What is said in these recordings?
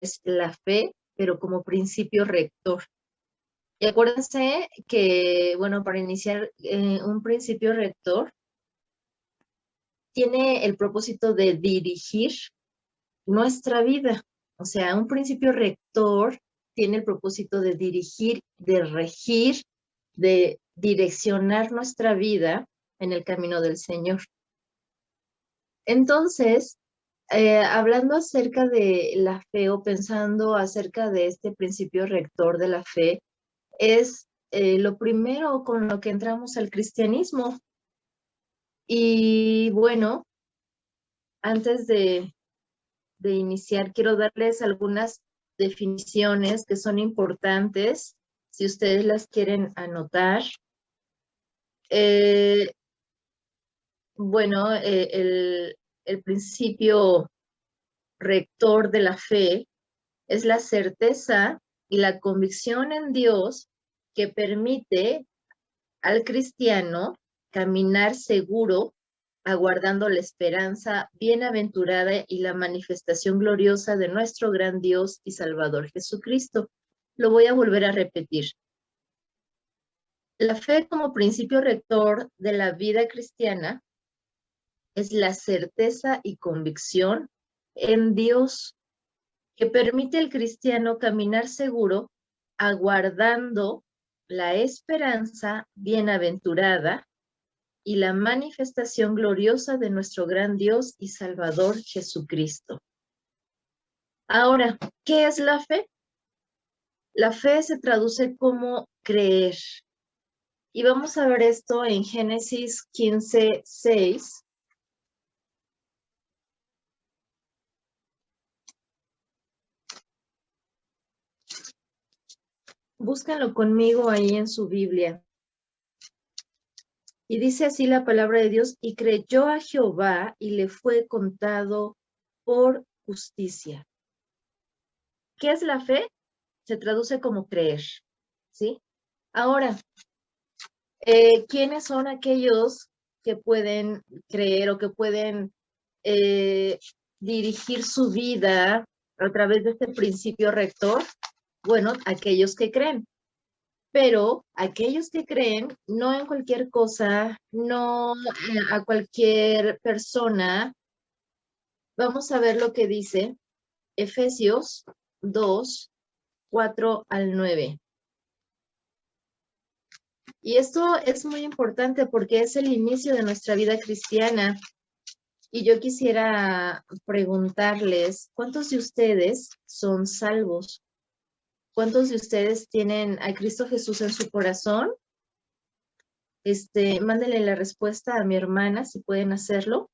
es la fe, pero como principio rector. Y acuérdense que, bueno, para iniciar un principio rector tiene el propósito de dirigir nuestra vida. O sea, un principio rector tiene el propósito de dirigir, de regir, de direccionar nuestra vida en el camino del Señor. Entonces, hablando acerca de la fe o pensando acerca de este principio rector de la fe, es lo primero con lo que entramos al cristianismo. Y bueno, antes de iniciar, quiero darles algunas definiciones que son importantes, si ustedes las quieren anotar. Bueno, el principio rector de la fe es la certeza y la convicción en Dios que permite al cristiano caminar seguro, aguardando la esperanza bienaventurada y la manifestación gloriosa de nuestro gran Dios y Salvador Jesucristo. Lo voy a volver a repetir. La fe como principio rector de la vida cristiana es la certeza y convicción en Dios que permite al cristiano caminar seguro, aguardando la esperanza bienaventurada y la manifestación gloriosa de nuestro gran Dios y Salvador Jesucristo. Ahora, ¿qué es la fe? La fe se traduce como creer. Y vamos a ver esto en Génesis 15:6. Búscanlo conmigo ahí en su Biblia. Y dice así la palabra de Dios, y creyó a Jehová y le fue contado por justicia. ¿Qué es la fe? Se traduce como creer, ¿sí? Ahora, ¿quiénes son aquellos que pueden creer o que pueden dirigir su vida a través de este principio rector? Bueno, aquellos que creen. Pero aquellos que creen, no en cualquier cosa, no a cualquier persona. Vamos a ver lo que dice Efesios 2:4-9. Y esto es muy importante porque es el inicio de nuestra vida cristiana. Y yo quisiera preguntarles, ¿cuántos de ustedes son salvos? ¿Cuántos de ustedes tienen a Cristo Jesús en su corazón? Mándenle la respuesta a mi hermana si pueden hacerlo.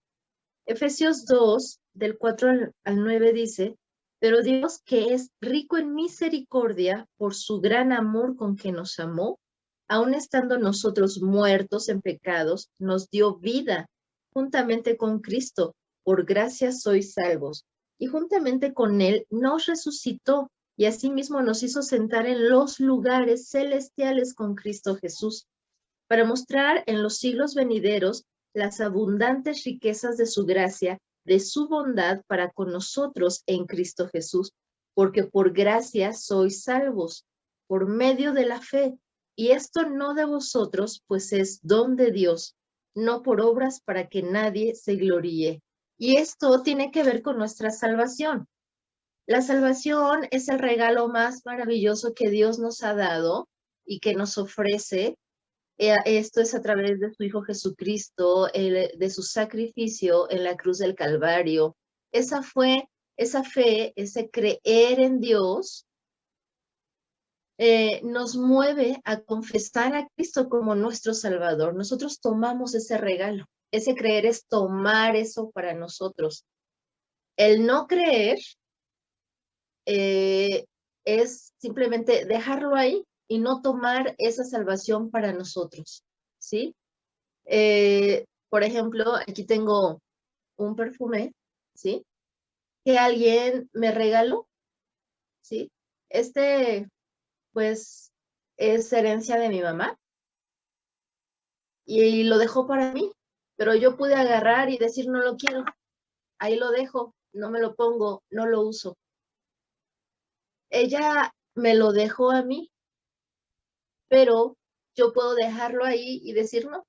Efesios 2, del 4 al 9 dice, pero Dios que es rico en misericordia por su gran amor con que nos amó, aun estando nosotros muertos en pecados, nos dio vida juntamente con Cristo. Por gracia sois salvos. Y juntamente con Él nos resucitó y asimismo nos hizo sentar en los lugares celestiales con Cristo Jesús, para mostrar en los siglos venideros las abundantes riquezas de su gracia, de su bondad para con nosotros en Cristo Jesús, porque por gracia sois salvos, por medio de la fe, y esto no de vosotros, pues es don de Dios, no por obras para que nadie se gloríe. Y esto tiene que ver con nuestra salvación. La salvación es el regalo más maravilloso que Dios nos ha dado y que nos ofrece. Esto es a través de su Hijo Jesucristo, de su sacrificio en la cruz del Calvario. Esa fe, ese creer en Dios, nos mueve a confesar a Cristo como nuestro Salvador. Nosotros tomamos ese regalo. Ese creer es tomar eso para nosotros. El no creer es simplemente dejarlo ahí y no tomar esa salvación para nosotros, ¿sí? Por ejemplo, aquí tengo un perfume, ¿sí? Que alguien me regaló, ¿sí? Pues, es herencia de mi mamá y lo dejó para mí, pero yo pude agarrar y decir, no lo quiero, ahí lo dejo, no me lo pongo, no lo uso. ella me lo dejó a mí, pero yo puedo dejarlo ahí y decir no,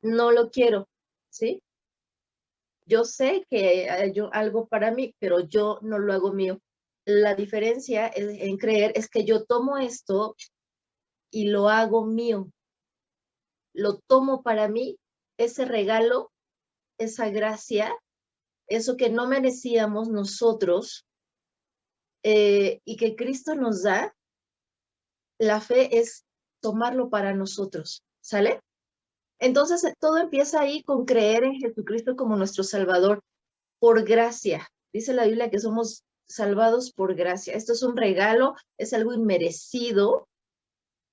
no lo quiero, ¿sí? Yo sé que hay algo para mí, pero yo no lo hago mío. La diferencia en creer es que yo tomo esto y lo hago mío. Lo tomo para mí, ese regalo, esa gracia, eso que no merecíamos nosotros y que Cristo nos da. La fe es tomarlo para nosotros, ¿sale? Entonces todo empieza ahí con creer en Jesucristo como nuestro Salvador por gracia. Dice la Biblia que somos salvados por gracia. Esto es un regalo, es algo inmerecido,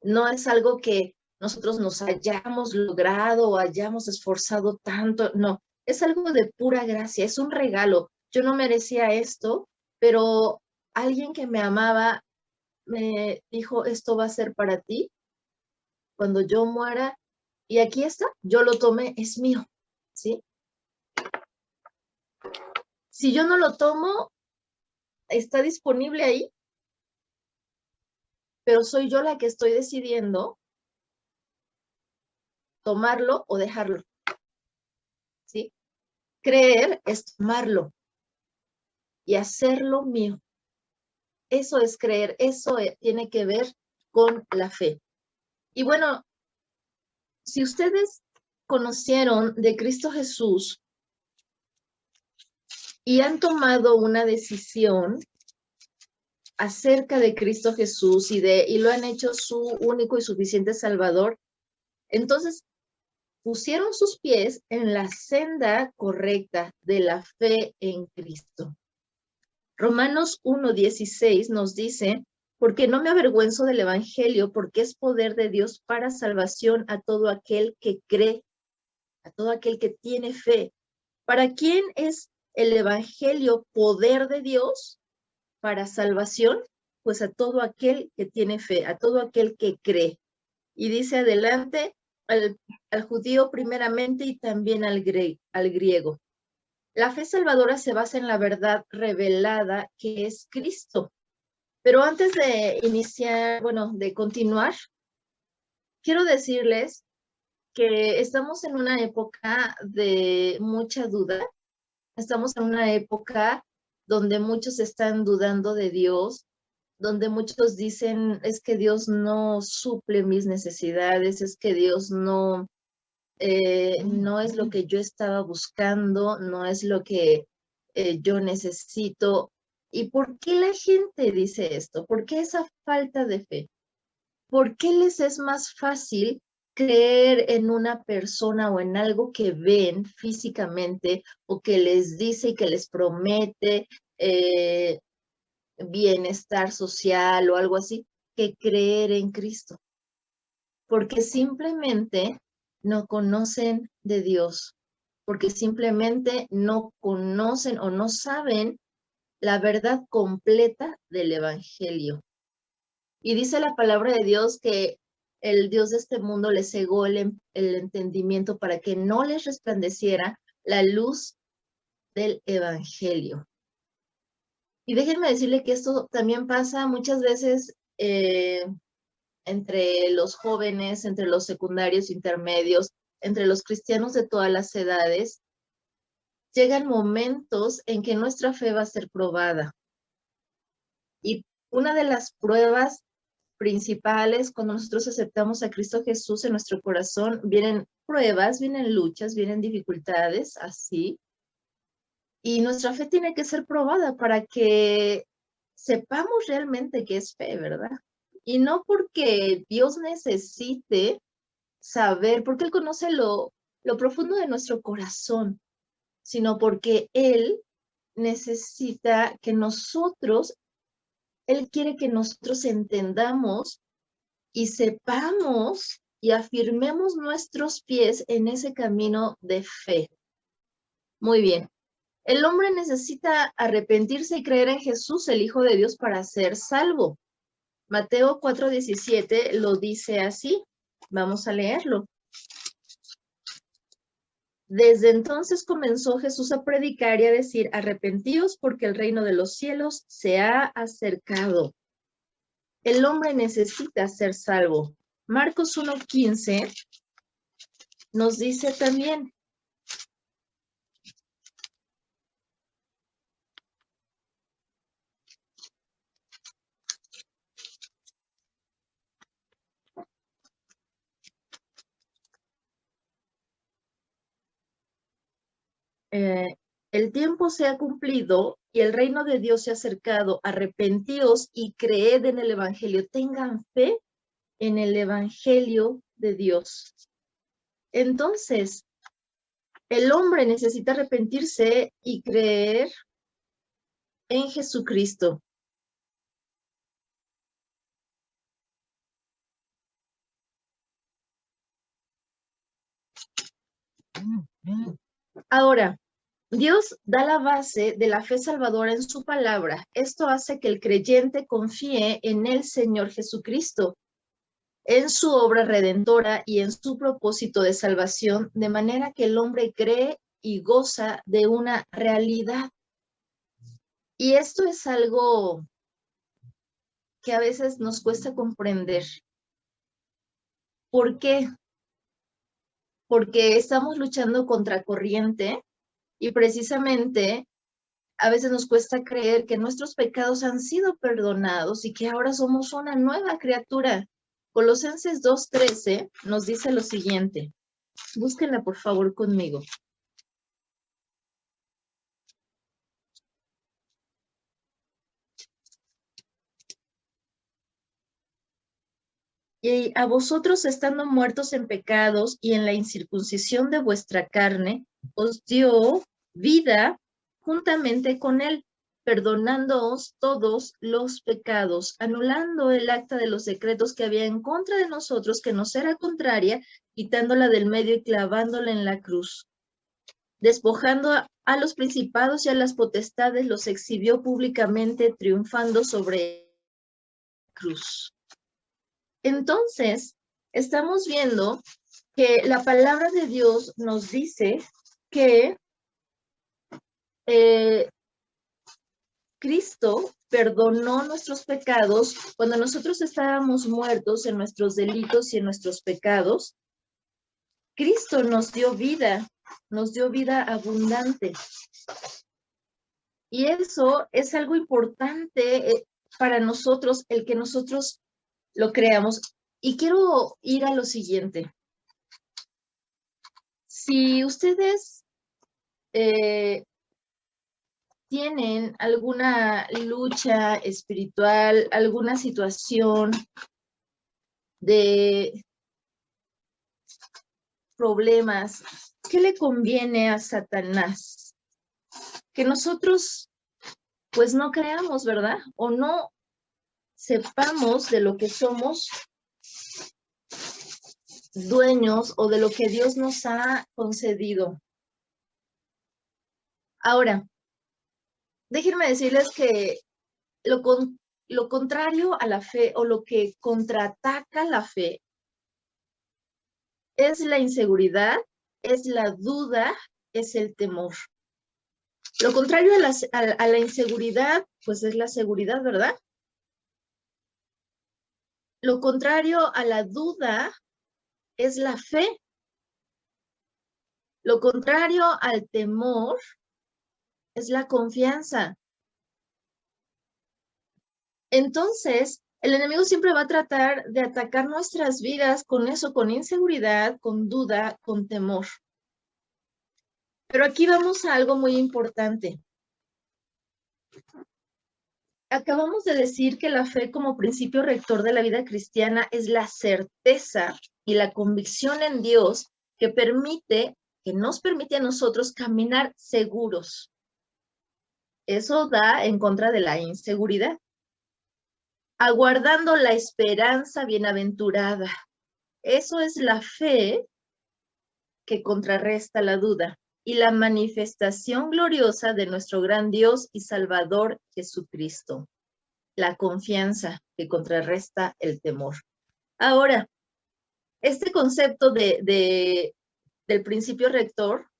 no es algo que nosotros nos hayamos logrado o hayamos esforzado tanto, no, es algo de pura gracia, es un regalo. Yo no merecía esto, pero alguien que me amaba me dijo, esto va a ser para ti cuando yo muera, y aquí está, yo lo tomé, es mío, ¿sí? Si yo no lo tomo, está disponible ahí, pero soy yo la que estoy decidiendo tomarlo o dejarlo, ¿sí? Creer es tomarlo y hacerlo mío. Eso es creer, eso tiene que ver con la fe. Y bueno, si ustedes conocieron de Cristo Jesús y han tomado una decisión acerca de Cristo Jesús y lo han hecho su único y suficiente Salvador, entonces pusieron sus pies en la senda correcta de la fe en Cristo. Romanos 1:16 nos dice, porque no me avergüenzo del evangelio, porque es poder de Dios para salvación a todo aquel que cree, a todo aquel que tiene fe. ¿Para quién es el evangelio poder de Dios para salvación? Pues a todo aquel que tiene fe, a todo aquel que cree. Y dice adelante, al judío primeramente y también al griego. La fe salvadora se basa en la verdad revelada que es Cristo. Pero antes de iniciar, bueno, de continuar, quiero decirles que estamos en una época de mucha duda. Estamos en una época donde muchos están dudando de Dios, donde muchos dicen, es que Dios no suple mis necesidades, es que Dios no es lo que yo estaba buscando, no es lo que yo necesito. ¿Y por qué la gente dice esto? ¿Por qué esa falta de fe? ¿Por qué les es más fácil creer en una persona o en algo que ven físicamente o que les dice y que les promete bienestar social o algo así, que creer en Cristo? Porque simplemente no conocen de Dios, porque simplemente no conocen o no saben la verdad completa del Evangelio. Y dice la palabra de Dios que el Dios de este mundo les cegó el entendimiento para que no les resplandeciera la luz del Evangelio. Y déjenme decirle que esto también pasa muchas veces entre los jóvenes, entre los secundarios, intermedios, entre los cristianos de todas las edades. Llegan momentos en que nuestra fe va a ser probada. Y una de las pruebas principales cuando nosotros aceptamos a Cristo Jesús en nuestro corazón, vienen pruebas, vienen luchas, vienen dificultades, así. Y nuestra fe tiene que ser probada para que sepamos realmente qué es fe, ¿verdad? Y no porque Dios necesite saber, porque Él conoce lo profundo de nuestro corazón, sino porque Él necesita que nosotros, Él quiere que nosotros entendamos y sepamos y afirmemos nuestros pies en ese camino de fe. Muy bien. El hombre necesita arrepentirse y creer en Jesús, el Hijo de Dios, para ser salvo. Mateo 4:17 lo dice así. Vamos a leerlo. Desde entonces comenzó Jesús a predicar y a decir, arrepentíos porque el reino de los cielos se ha acercado. El hombre necesita ser salvo. Marcos 1:15 nos dice también, el tiempo se ha cumplido y el reino de Dios se ha acercado. Arrepentíos y creed en el evangelio. Tengan fe en el evangelio de Dios. Entonces, el hombre necesita arrepentirse y creer en Jesucristo. Ahora, Dios da la base de la fe salvadora en su palabra. Esto hace que el creyente confíe en el Señor Jesucristo, en su obra redentora y en su propósito de salvación, de manera que el hombre cree y goza de una realidad. Y esto es algo que a veces nos cuesta comprender. ¿Por qué? Porque estamos luchando contra corriente y precisamente a veces nos cuesta creer que nuestros pecados han sido perdonados y que ahora somos una nueva criatura. Colosenses 2:13 nos dice lo siguiente. Búsquenla por favor conmigo. Y a vosotros estando muertos en pecados y en la incircuncisión de vuestra carne, os dio vida juntamente con él, perdonándoos todos los pecados, anulando el acta de los decretos que había en contra de nosotros, que nos era contraria, quitándola del medio y clavándola en la cruz. Despojando a los principados y a las potestades, los exhibió públicamente, triunfando sobre la cruz. Entonces, estamos viendo que la palabra de Dios nos dice que Cristo perdonó nuestros pecados cuando nosotros estábamos muertos en nuestros delitos y en nuestros pecados. Cristo nos dio vida abundante. Y eso es algo importante para nosotros, el que nosotros lo creamos. Y quiero ir a lo siguiente. Si ustedes tienen alguna lucha espiritual, alguna situación de problemas, ¿qué le conviene a Satanás? Que nosotros pues no creamos, ¿verdad? O no sepamos de lo que somos dueños o de lo que Dios nos ha concedido. Ahora, déjenme decirles que lo contrario a la fe o lo que contraataca la fe es la inseguridad, es la duda, es el temor. Lo contrario a la inseguridad, pues es la seguridad, ¿verdad? Lo contrario a la duda es la fe. Lo contrario al temor es la confianza. Entonces, el enemigo siempre va a tratar de atacar nuestras vidas con eso, con inseguridad, con duda, con temor. Pero aquí vamos a algo muy importante. Acabamos de decir que la fe como principio rector de la vida cristiana es la certeza y la convicción en Dios que nos permite a nosotros caminar seguros. Eso da en contra de la inseguridad. Aguardando la esperanza bienaventurada. Eso es la fe que contrarresta la duda y la manifestación gloriosa de nuestro gran Dios y Salvador Jesucristo. La confianza que contrarresta el temor. Ahora, este concepto del principio rector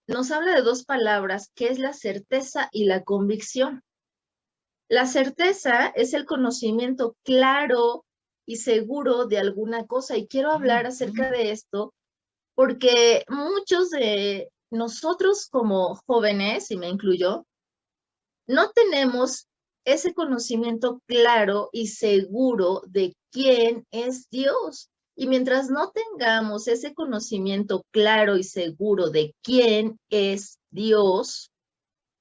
nos habla de dos palabras, que es la certeza y la convicción. La certeza es el conocimiento claro y seguro de alguna cosa, y quiero hablar acerca de esto porque muchos de nosotros como jóvenes, y me incluyo, no tenemos ese conocimiento claro y seguro de quién es Dios. Y mientras no tengamos ese conocimiento claro y seguro de quién es Dios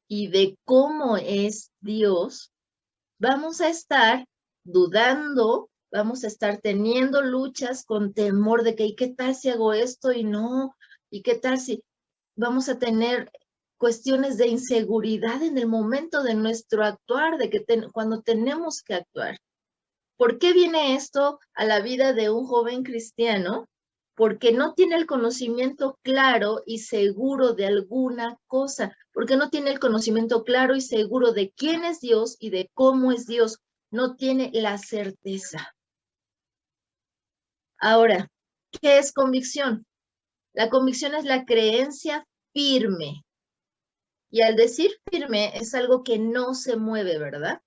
y de cómo es Dios, vamos a estar dudando, vamos a estar teniendo luchas con temor de que, ¿y qué tal si hago esto y no? ¿Y qué tal si vamos a tener cuestiones de inseguridad en el momento de nuestro actuar, de que cuando tenemos que actuar? ¿Por qué viene esto a la vida de un joven cristiano? Porque no tiene el conocimiento claro y seguro de alguna cosa, porque no tiene el conocimiento claro y seguro de quién es Dios y de cómo es Dios, no tiene la certeza. Ahora, ¿qué es convicción? La convicción es la creencia firme. Y al decir firme es algo que no se mueve, ¿verdad?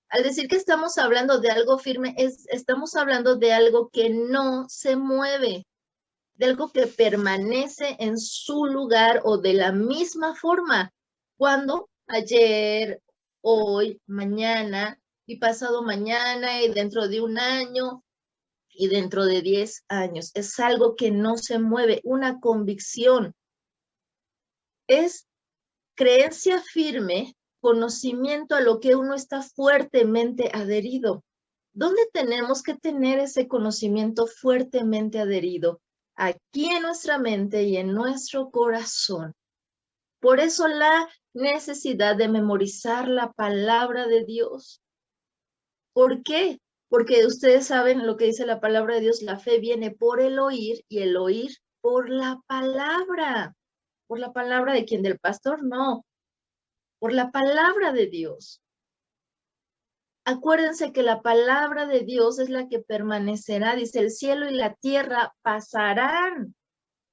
Al decir que estamos hablando de algo firme, estamos hablando de algo que no se mueve, de algo que permanece en su lugar o de la misma forma. Cuando ayer, hoy, mañana y pasado mañana y dentro de un año y dentro de 10 años. Es algo que no se mueve, una convicción. Es creencia firme, conocimiento a lo que uno está fuertemente adherido. ¿Dónde tenemos que tener ese conocimiento fuertemente adherido? Aquí en nuestra mente y en nuestro corazón. Por eso la necesidad de memorizar la palabra de Dios. ¿Por qué? Porque ustedes saben lo que dice la palabra de Dios, la fe viene por el oír y el oír por la palabra. ¿Por la palabra de quién? ¿Del pastor? No, por la palabra de Dios. Acuérdense que la palabra de Dios es la que permanecerá, dice, el cielo y la tierra pasarán,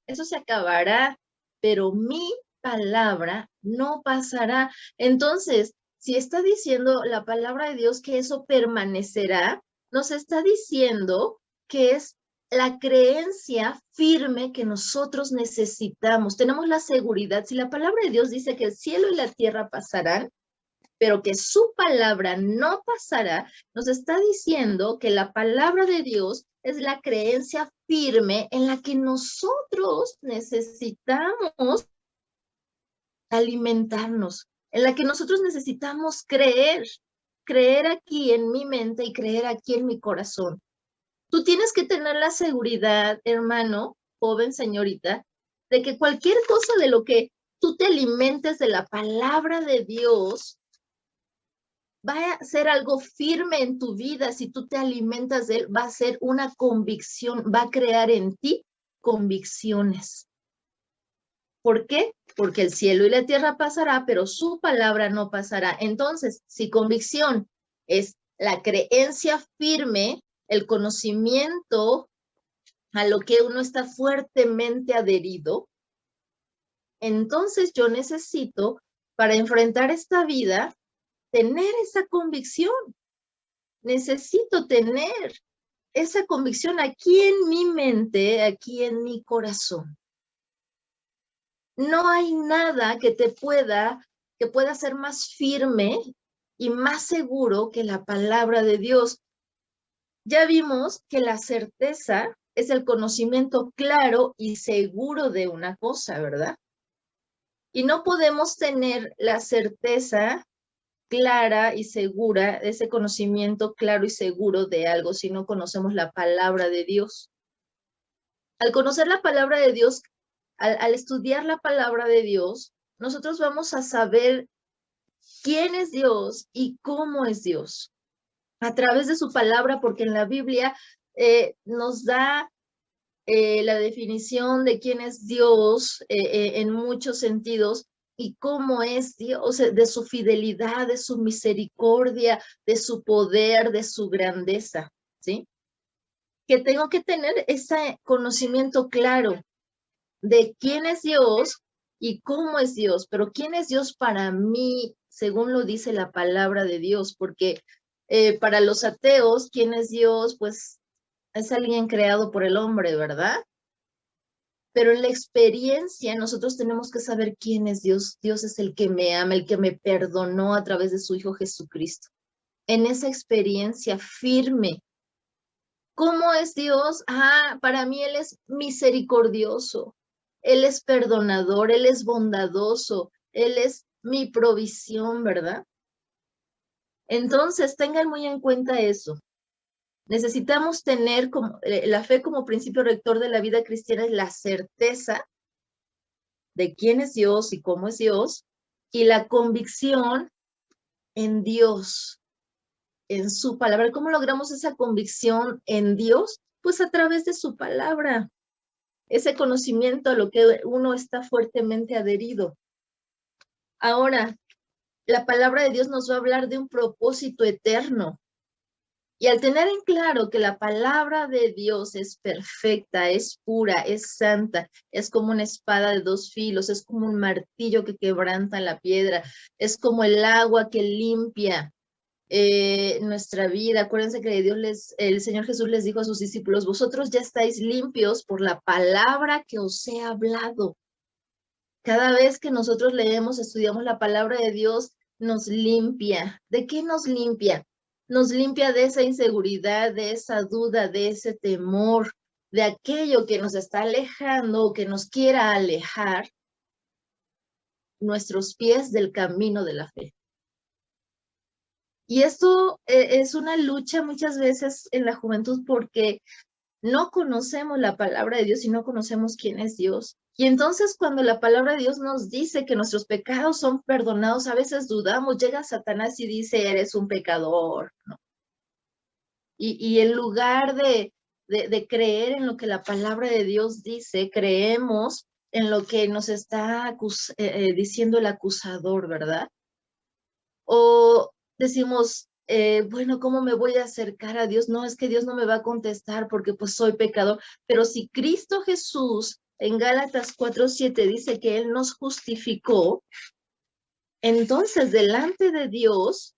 eso se acabará, pero mi palabra no pasará. Entonces, si está diciendo la palabra de Dios que eso permanecerá, nos está diciendo que es la creencia firme que nosotros necesitamos. Tenemos la seguridad. Si la palabra de Dios dice que el cielo y la tierra pasarán, pero que su palabra no pasará, nos está diciendo que la palabra de Dios es la creencia firme en la que nosotros necesitamos alimentarnos, en la que nosotros necesitamos creer aquí en mi mente y creer aquí en mi corazón. Tú tienes que tener la seguridad, hermano, joven, señorita, de que cualquier cosa de lo que tú te alimentes de la palabra de Dios, va a ser algo firme en tu vida. Si tú te alimentas de él, va a ser una convicción, va a crear en ti convicciones. ¿Por qué? Porque el cielo y la tierra pasará, pero su palabra no pasará. Entonces, si convicción es la creencia firme, el conocimiento a lo que uno está fuertemente adherido, entonces yo necesito, para enfrentar esta vida, tener esa convicción. Necesito tener esa convicción aquí en mi mente, aquí en mi corazón. No hay nada que pueda ser más firme y más seguro que la palabra de Dios. Ya vimos que la certeza es el conocimiento claro y seguro de una cosa, ¿verdad? Y no podemos tener la certeza clara y segura, ese conocimiento claro y seguro de algo si no conocemos la palabra de Dios. Al conocer la palabra de Dios, al estudiar la palabra de Dios, nosotros vamos a saber quién es Dios y cómo es Dios a través de su palabra, porque en la Biblia nos da la definición de quién es Dios en muchos sentidos y cómo es Dios, de su fidelidad, de su misericordia, de su poder, de su grandeza, ¿sí? Que tengo que tener ese conocimiento claro de quién es Dios ¿Y cómo es Dios? Pero ¿quién es Dios para mí, según lo dice la palabra de Dios? Porque para los ateos, ¿quién es Dios? Pues es alguien creado por el hombre, ¿verdad? Pero en la experiencia nosotros tenemos que saber quién es Dios. Dios es el que me ama, el que me perdonó a través de su Hijo Jesucristo. En esa experiencia firme. ¿Cómo es Dios? Para mí Él es misericordioso, Él es perdonador, Él es bondadoso, Él es mi provisión, ¿verdad? Entonces, tengan muy en cuenta eso. Necesitamos tener la fe como principio rector de la vida cristiana, es la certeza de quién es Dios y cómo es Dios, y la convicción en Dios, en su palabra. ¿Cómo logramos esa convicción en Dios? Pues a través de su palabra, ese conocimiento a lo que uno está fuertemente adherido. Ahora, la palabra de Dios nos va a hablar de un propósito eterno. Y al tener en claro que la palabra de Dios es perfecta, es pura, es santa, es como una espada de dos filos, es como un martillo que quebranta la piedra, es como el agua que limpia nuestra vida. Acuérdense que el Señor Jesús les dijo a sus discípulos, vosotros ya estáis limpios por la palabra que os he hablado. Cada vez que nosotros leemos, estudiamos la palabra de Dios, nos limpia. ¿De qué nos limpia? Nos limpia de esa inseguridad, de esa duda, de ese temor, de aquello que nos está alejando o que nos quiera alejar nuestros pies del camino de la fe. Y esto es una lucha muchas veces en la juventud porque no conocemos la palabra de Dios y no conocemos quién es Dios. Y entonces cuando la palabra de Dios nos dice que nuestros pecados son perdonados, a veces dudamos, llega Satanás y dice, eres un pecador, ¿no? Y en lugar de creer en lo que la palabra de Dios dice, creemos en lo que nos está diciendo el acusador, ¿verdad? O decimos, bueno, ¿cómo me voy a acercar a Dios? No, es que Dios no me va a contestar porque pues soy pecador. Pero si Cristo Jesús en Gálatas 4:7 dice que Él nos justificó, entonces delante de Dios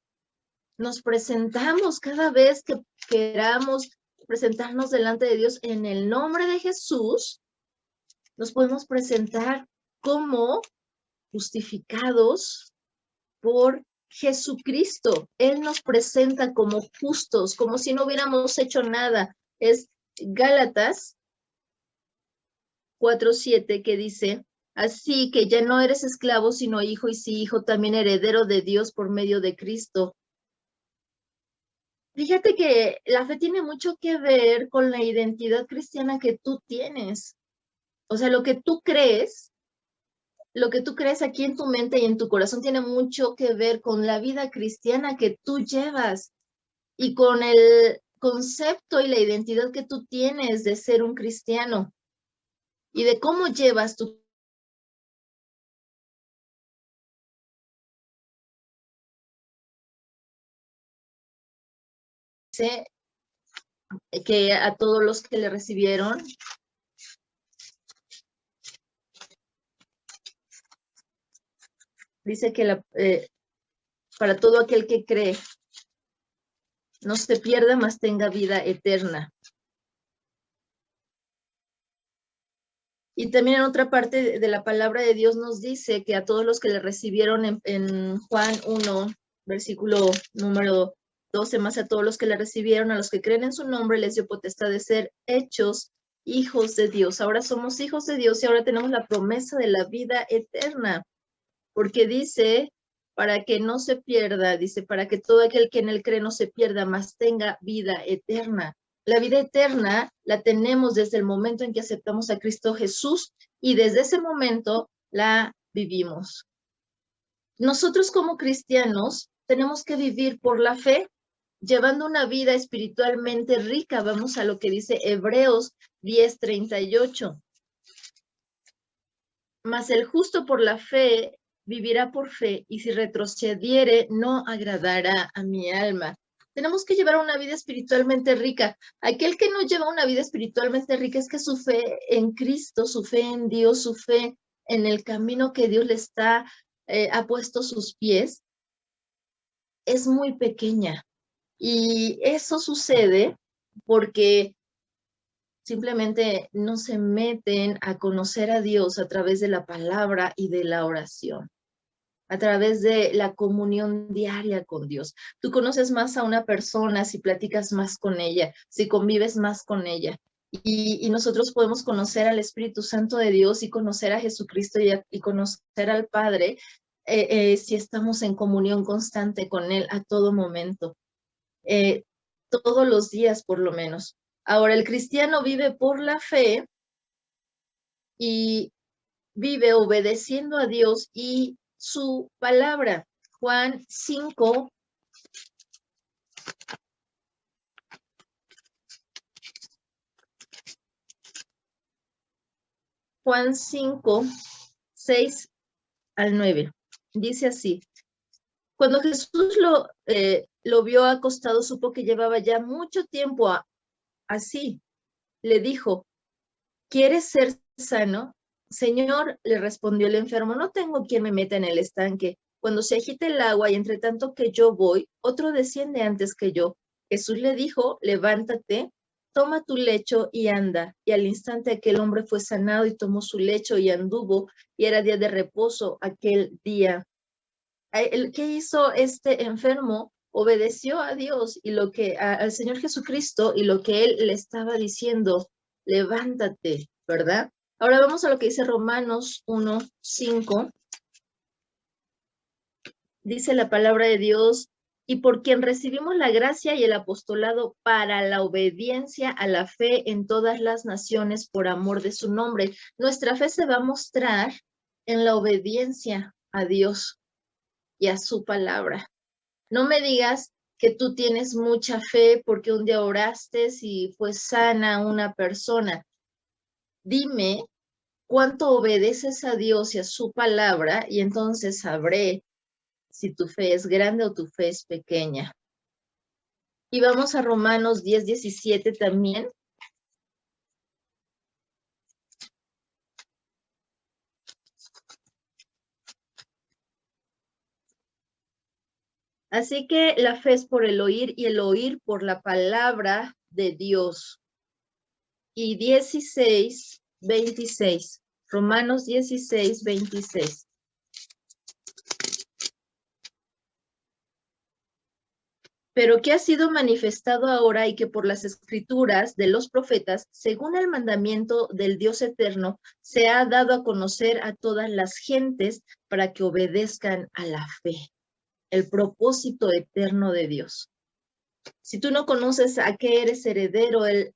nos presentamos cada vez que queramos presentarnos delante de Dios en el nombre de Jesús, nos podemos presentar como justificados por Jesucristo. Él nos presenta como justos, como si no hubiéramos hecho nada. Es Gálatas 4:7 que dice, así que ya no eres esclavo, sino hijo, y si hijo, también heredero de Dios por medio de Cristo. Fíjate que la fe tiene mucho que ver con la identidad cristiana que tú tienes. O sea, lo que tú crees aquí en tu mente y en tu corazón tiene mucho que ver con la vida cristiana que tú llevas y con el concepto y la identidad que tú tienes de ser un cristiano y de cómo llevas tu que a todos los que le recibieron dice que para todo aquel que cree no se pierda, mas tenga vida eterna. Y también en otra parte de la palabra de Dios nos dice que a todos los que le recibieron en Juan 1, versículo número 12, más a todos los que le recibieron, a los que creen en su nombre, les dio potestad de ser hechos hijos de Dios. Ahora somos hijos de Dios y ahora tenemos la promesa de la vida eterna, porque dice, para que no se pierda, dice, para que todo aquel que en él cree no se pierda, mas tenga vida eterna. La vida eterna la tenemos desde el momento en que aceptamos a Cristo Jesús y desde ese momento la vivimos. Nosotros como cristianos tenemos que vivir por la fe, llevando una vida espiritualmente rica. Vamos a lo que dice Hebreos 10:38. Mas el justo por la fe vivirá por fe, y si retrocediere, no agradará a mi alma. Tenemos que llevar una vida espiritualmente rica. Aquel que no lleva una vida espiritualmente rica es que su fe en Cristo, su fe en Dios, su fe en el camino que Dios le ha puesto sus pies, es muy pequeña. Y eso sucede porque simplemente no se meten a conocer a Dios a través de la palabra y de la oración, a través de la comunión diaria con Dios. Tú conoces más a una persona si platicas más con ella, si convives más con ella. Y nosotros podemos conocer al Espíritu Santo de Dios y conocer a Jesucristo y conocer al Padre si estamos en comunión constante con Él a todo momento, eh, todos los días por lo menos. Ahora, el cristiano vive por la fe y vive obedeciendo a Dios y su palabra. Juan 5, Juan 5, 6 al 9. Dice así: cuando Jesús lo vio acostado, supo que llevaba ya mucho tiempo así. Le dijo: ¿quieres ser sano? Señor, le respondió el enfermo, no tengo quien me meta en el estanque cuando se agite el agua, y entre tanto que yo voy, otro desciende antes que yo. Jesús le dijo: levántate, toma tu lecho y anda. Y al instante aquel hombre fue sanado y tomó su lecho y anduvo, y era día de reposo aquel día. ¿Qué hizo este enfermo? Obedeció a Dios y al Señor Jesucristo, y lo que Él le estaba diciendo: levántate, ¿verdad? Ahora vamos a lo que dice Romanos 1:5. Dice la palabra de Dios: y por quien recibimos la gracia y el apostolado para la obediencia a la fe en todas las naciones por amor de su nombre. Nuestra fe se va a mostrar en la obediencia a Dios y a su palabra. No me digas que tú tienes mucha fe porque un día oraste y fue sana una persona. Dime cuánto obedeces a Dios y a su palabra, y entonces sabré si tu fe es grande o tu fe es pequeña. Y vamos a Romanos 10:17 también. Así que la fe es por el oír, y el oír por la palabra de Dios. Y 16:26. Romanos 16:26. Pero que ha sido manifestado ahora, y que por las escrituras de los profetas, según el mandamiento del Dios eterno, se ha dado a conocer a todas las gentes para que obedezcan a la fe, el propósito eterno de Dios. Si tú no conoces a qué eres heredero, el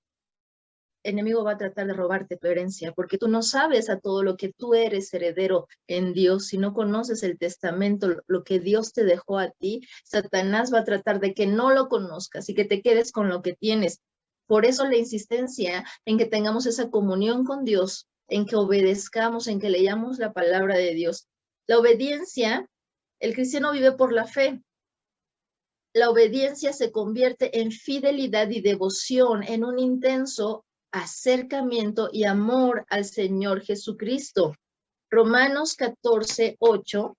enemigo va a tratar de robarte tu herencia, porque tú no sabes a todo lo que tú eres heredero en Dios. Si no conoces el testamento, lo que Dios te dejó a ti, Satanás va a tratar de que no lo conozcas y que te quedes con lo que tienes. Por eso la insistencia en que tengamos esa comunión con Dios, en que obedezcamos, en que leamos la palabra de Dios. La obediencia, el cristiano vive por la fe. La obediencia se convierte en fidelidad y devoción, en un intenso acercamiento y amor al Señor Jesucristo. Romanos 14:8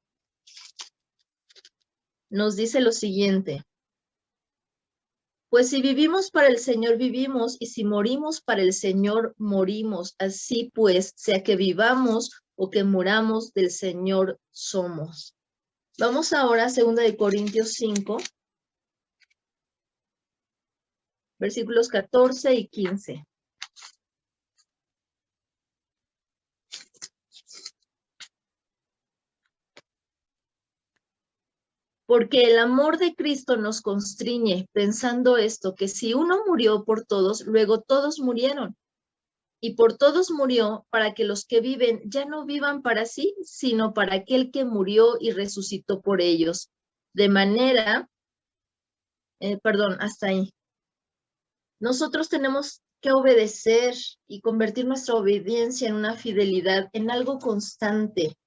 nos dice lo siguiente: pues si vivimos para el Señor vivimos, y si morimos para el Señor morimos. Así pues, sea que vivamos o que muramos, del Señor somos. Vamos ahora a 2 Corintios 5, versículos 14 y 15. Porque el amor de Cristo nos constriñe, pensando esto, que si uno murió por todos, luego todos murieron. Y por todos murió, para que los que viven ya no vivan para sí, sino para aquel que murió y resucitó por ellos. De manera, hasta ahí. Nosotros tenemos que obedecer y convertir nuestra obediencia en una fidelidad, en algo constante,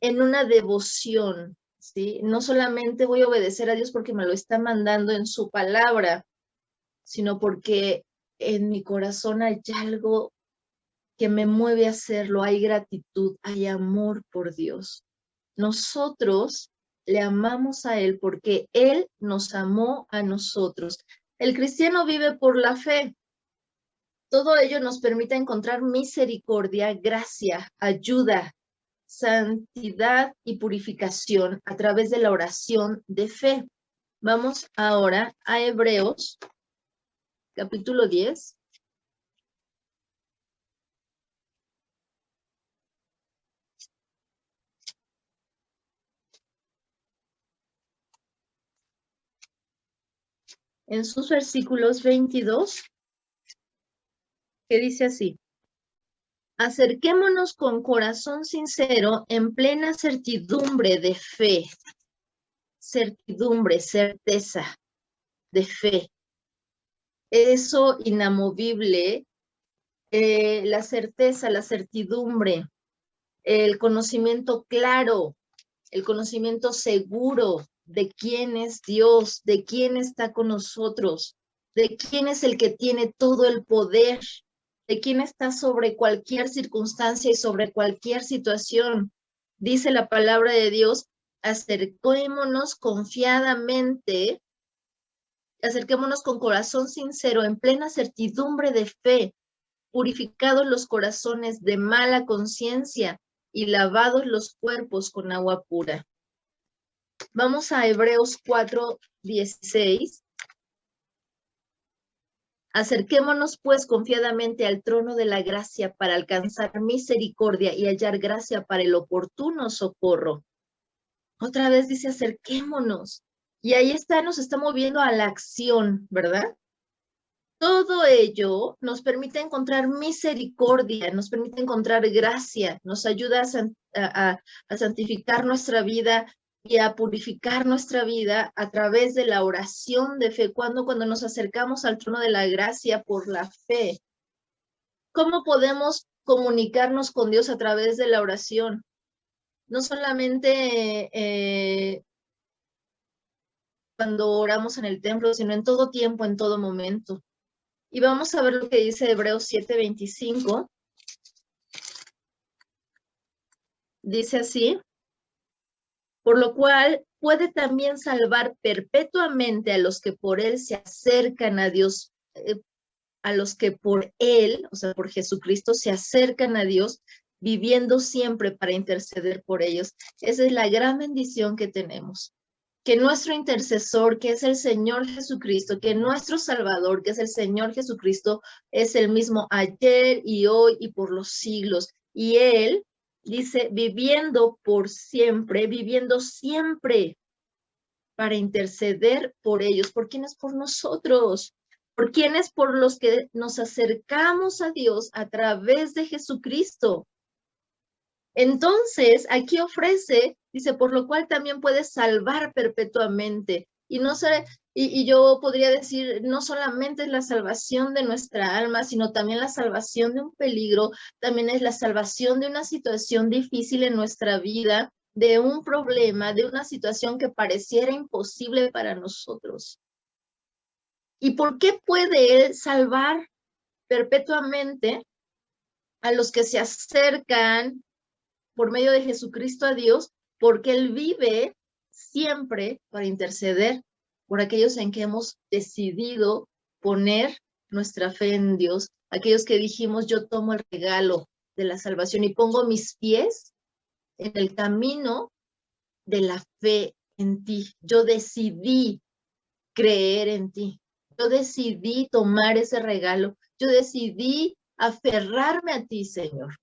en una devoción. ¿Sí? No solamente voy a obedecer a Dios porque me lo está mandando en su palabra, sino porque en mi corazón hay algo que me mueve a hacerlo, hay gratitud, hay amor por Dios. Nosotros le amamos a Él porque Él nos amó a nosotros. El cristiano vive por la fe. Todo ello nos permite encontrar misericordia, gracia, ayuda, santidad y purificación a través de la oración de fe. Vamos ahora a Hebreos, capítulo 10. En sus versículos 22, que dice así: acerquémonos con corazón sincero en plena certidumbre de fe. Certidumbre, certeza de fe. Eso inamovible, la certeza, la certidumbre, el conocimiento claro, el conocimiento seguro de quién es Dios, de quién está con nosotros, de quién es el que tiene todo el poder, de quién está sobre cualquier circunstancia y sobre cualquier situación. Dice la palabra de Dios: acerquémonos confiadamente, acerquémonos con corazón sincero, en plena certidumbre de fe, purificados los corazones de mala conciencia y lavados los cuerpos con agua pura. Vamos a Hebreos 4:16. Acerquémonos pues confiadamente al trono de la gracia para alcanzar misericordia y hallar gracia para el oportuno socorro. Otra vez dice acerquémonos. Y ahí está, nos está moviendo a la acción, ¿verdad? Todo ello nos permite encontrar misericordia, nos permite encontrar gracia, nos ayuda a santificar nuestra vida y a purificar nuestra vida a través de la oración de fe. Cuando nos acercamos al trono de la gracia por la fe. ¿Cómo podemos comunicarnos con Dios a través de la oración? No solamente cuando oramos en el templo, sino en todo tiempo, en todo momento. Y vamos a ver lo que dice Hebreos 7:25. Dice así: por lo cual puede también salvar perpetuamente a los que por él se acercan a Dios, a los que por él, o sea, por Jesucristo, se acercan a Dios, viviendo siempre para interceder por ellos. Esa es la gran bendición que tenemos. Que nuestro intercesor, que es el Señor Jesucristo, que nuestro Salvador, que es el Señor Jesucristo, es el mismo ayer y hoy y por los siglos. Y Él dice, viviendo siempre para interceder por ellos. ¿Por quiénes? Por nosotros. ¿Por quiénes? Por los que nos acercamos a Dios a través de Jesucristo. Entonces, aquí ofrece, dice, por lo cual también puede salvar perpetuamente. Y yo podría decir, no solamente es la salvación de nuestra alma, sino también la salvación de un peligro, también es la salvación de una situación difícil en nuestra vida, de un problema, de una situación que pareciera imposible para nosotros. ¿Y por qué puede Él salvar perpetuamente a los que se acercan por medio de Jesucristo a Dios? Porque Él vive siempre para interceder por aquellos en que hemos decidido poner nuestra fe en Dios, aquellos que dijimos, yo tomo el regalo de la salvación y pongo mis pies en el camino de la fe en ti. Yo decidí creer en ti. Yo decidí tomar ese regalo. Yo decidí aferrarme a ti, Señor.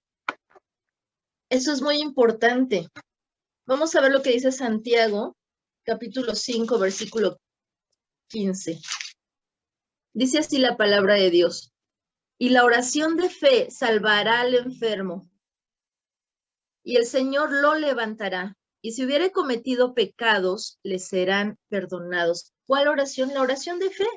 Eso es muy importante. Vamos a ver lo que dice Santiago, capítulo 5, versículo 15. Dice así la palabra de Dios: y la oración de fe salvará al enfermo, y el Señor lo levantará, y si hubiere cometido pecados, le serán perdonados. ¿Cuál oración? La oración de fe.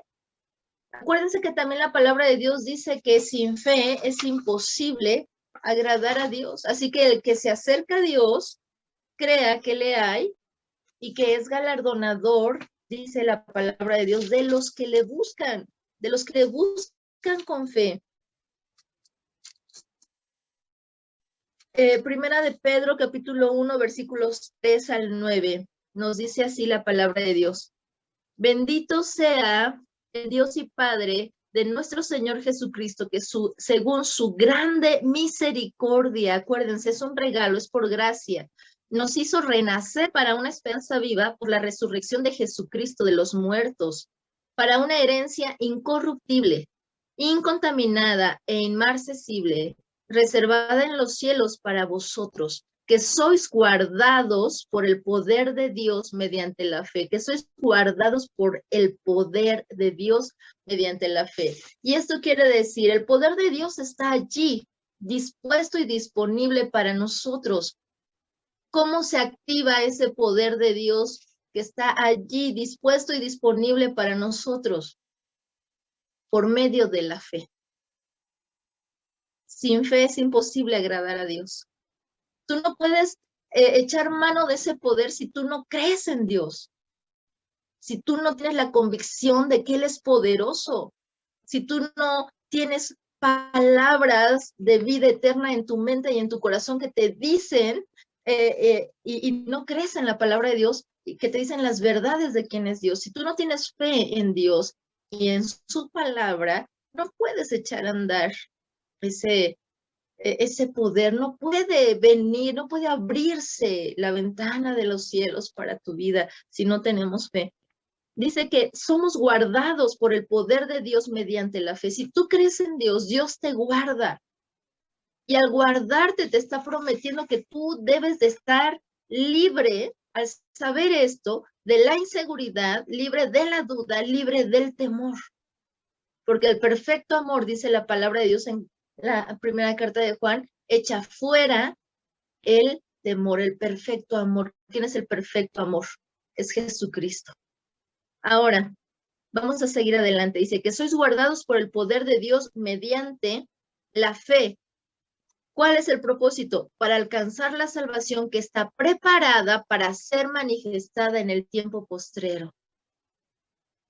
Acuérdense que también la palabra de Dios dice que sin fe es imposible agradar a Dios. Así que el que se acerca a Dios, crea que le hay y que es galardonador, dice la palabra de Dios, de los que le buscan con fe. Primera de Pedro, capítulo 1, versículos 3 al 9. Nos dice así la palabra de Dios. Bendito sea el Dios y Padre de nuestro Señor Jesucristo, que según su grande misericordia, acuérdense, es un regalo, es por gracia, nos hizo renacer para una esperanza viva por la resurrección de Jesucristo de los muertos, para una herencia incorruptible, incontaminada e inmarcesible, reservada en los cielos para vosotros, que sois guardados por el poder de Dios mediante la fe, que sois guardados por el poder de Dios mediante la fe. Y esto quiere decir, el poder de Dios está allí, dispuesto y disponible para nosotros. ¿Cómo se activa ese poder de Dios que está allí, dispuesto y disponible para nosotros? Por medio de la fe. Sin fe es imposible agradar a Dios. Tú no puedes echar mano de ese poder si tú no crees en Dios. Si tú no tienes la convicción de que Él es poderoso. Si tú no tienes palabras de vida eterna en tu mente y en tu corazón que te dicen y no crees en la palabra de Dios y que te dicen las verdades de quién es Dios. Si tú no tienes fe en Dios y en su palabra, no puedes echar a andar ese poder, no puede venir, no puede abrirse la ventana de los cielos para tu vida si no tenemos fe. Dice que somos guardados por el poder de Dios mediante la fe. Si tú crees en Dios, Dios te guarda. Y al guardarte te está prometiendo que tú debes de estar libre, al saber esto, de la inseguridad, libre de la duda, libre del temor. Porque el perfecto amor, dice la palabra de Dios en la primera carta de Juan, echa fuera el temor, el perfecto amor. ¿Quién es el perfecto amor? Es Jesucristo. Ahora, vamos a seguir adelante. Dice que sois guardados por el poder de Dios mediante la fe. ¿Cuál es el propósito? Para alcanzar la salvación que está preparada para ser manifestada en el tiempo postrero.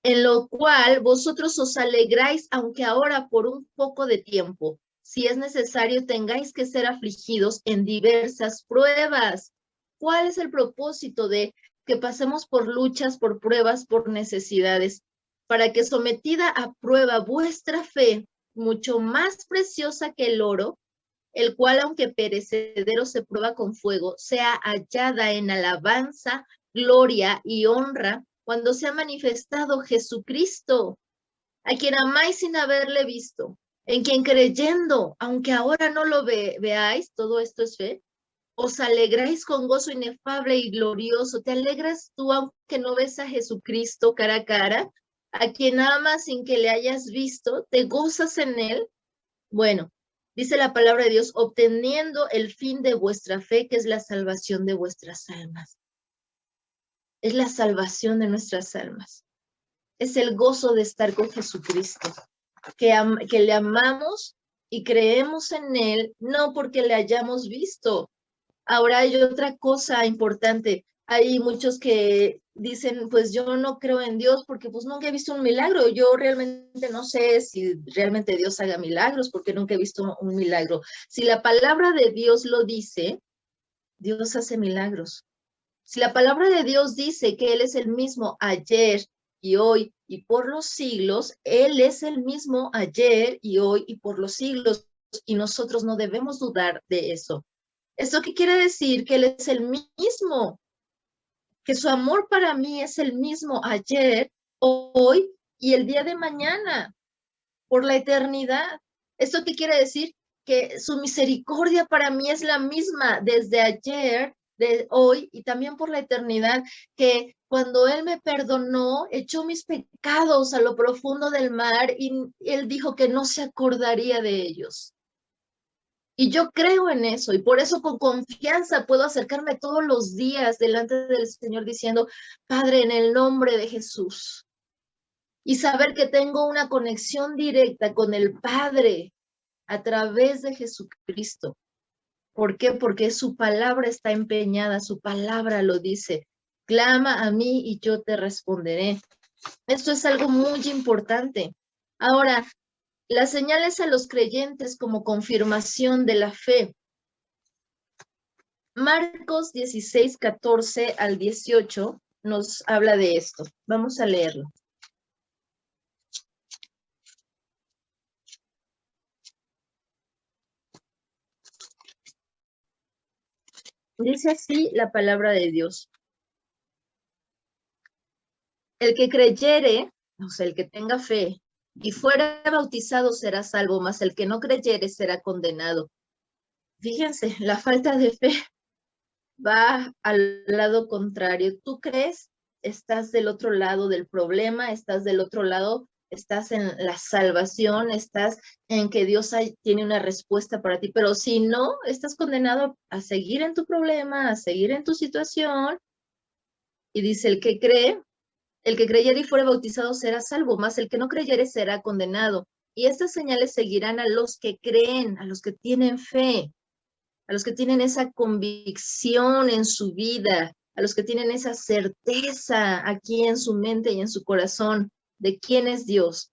En lo cual vosotros os alegráis, aunque ahora por un poco de tiempo, si es necesario, tengáis que ser afligidos en diversas pruebas. ¿Cuál es el propósito de que pasemos por luchas, por pruebas, por necesidades? Para que sometida a prueba vuestra fe, mucho más preciosa que el oro, el cual aunque perecedero se prueba con fuego, sea hallada en alabanza, gloria y honra cuando se ha manifestado Jesucristo, a quien amáis sin haberle visto, en quien creyendo, aunque ahora no lo veáis, todo esto es fe, os alegráis con gozo inefable y glorioso. ¿Te alegras tú aunque no ves a Jesucristo cara a cara? ¿A quien amas sin que le hayas visto? ¿Te gozas en él? Bueno, dice la palabra de Dios, obteniendo el fin de vuestra fe, que es la salvación de vuestras almas. Es la salvación de nuestras almas. Es el gozo de estar con Jesucristo, que le amamos y creemos en Él, no porque le hayamos visto. Ahora hay otra cosa importante. Hay muchos que dicen, pues yo no creo en Dios porque pues nunca he visto un milagro. Yo realmente no sé si realmente Dios haga milagros porque nunca he visto un milagro. Si la palabra de Dios lo dice, Dios hace milagros. Si la palabra de Dios dice que Él es el mismo ayer y hoy y por los siglos, Él es el mismo ayer y hoy y por los siglos, y nosotros no debemos dudar de eso. ¿Esto qué quiere decir? Que Él es el mismo, que su amor para mí es el mismo ayer, hoy y el día de mañana, por la eternidad. ¿Esto qué quiere decir? Que su misericordia para mí es la misma desde ayer, de hoy y también por la eternidad, que cuando Él me perdonó, echó mis pecados a lo profundo del mar y Él dijo que no se acordaría de ellos. Y yo creo en eso y por eso con confianza puedo acercarme todos los días delante del Señor diciendo, Padre, en el nombre de Jesús. Y saber que tengo una conexión directa con el Padre a través de Jesucristo. ¿Por qué? Porque su palabra está empeñada, su palabra lo dice. Clama a mí y yo te responderé. Esto es algo muy importante. Ahora, las señales a los creyentes como confirmación de la fe. Marcos 16, 14 al 18 nos habla de esto. Vamos a leerlo. Dice así la palabra de Dios. El que creyere, o sea, el que tenga fe, y fuera bautizado será salvo, mas el que no creyere será condenado. Fíjense, la falta de fe va al lado contrario. ¿Tú crees? Estás del otro lado del problema, estás del otro lado, estás en la salvación, estás en que Dios tiene una respuesta para ti, pero si no, estás condenado a seguir en tu problema, a seguir en tu situación. Y dice, el que creyere y fuere bautizado será salvo, mas el que no creyere será condenado. Y estas señales seguirán a los que creen, a los que tienen fe, a los que tienen esa convicción en su vida, a los que tienen esa certeza aquí en su mente y en su corazón de quién es Dios.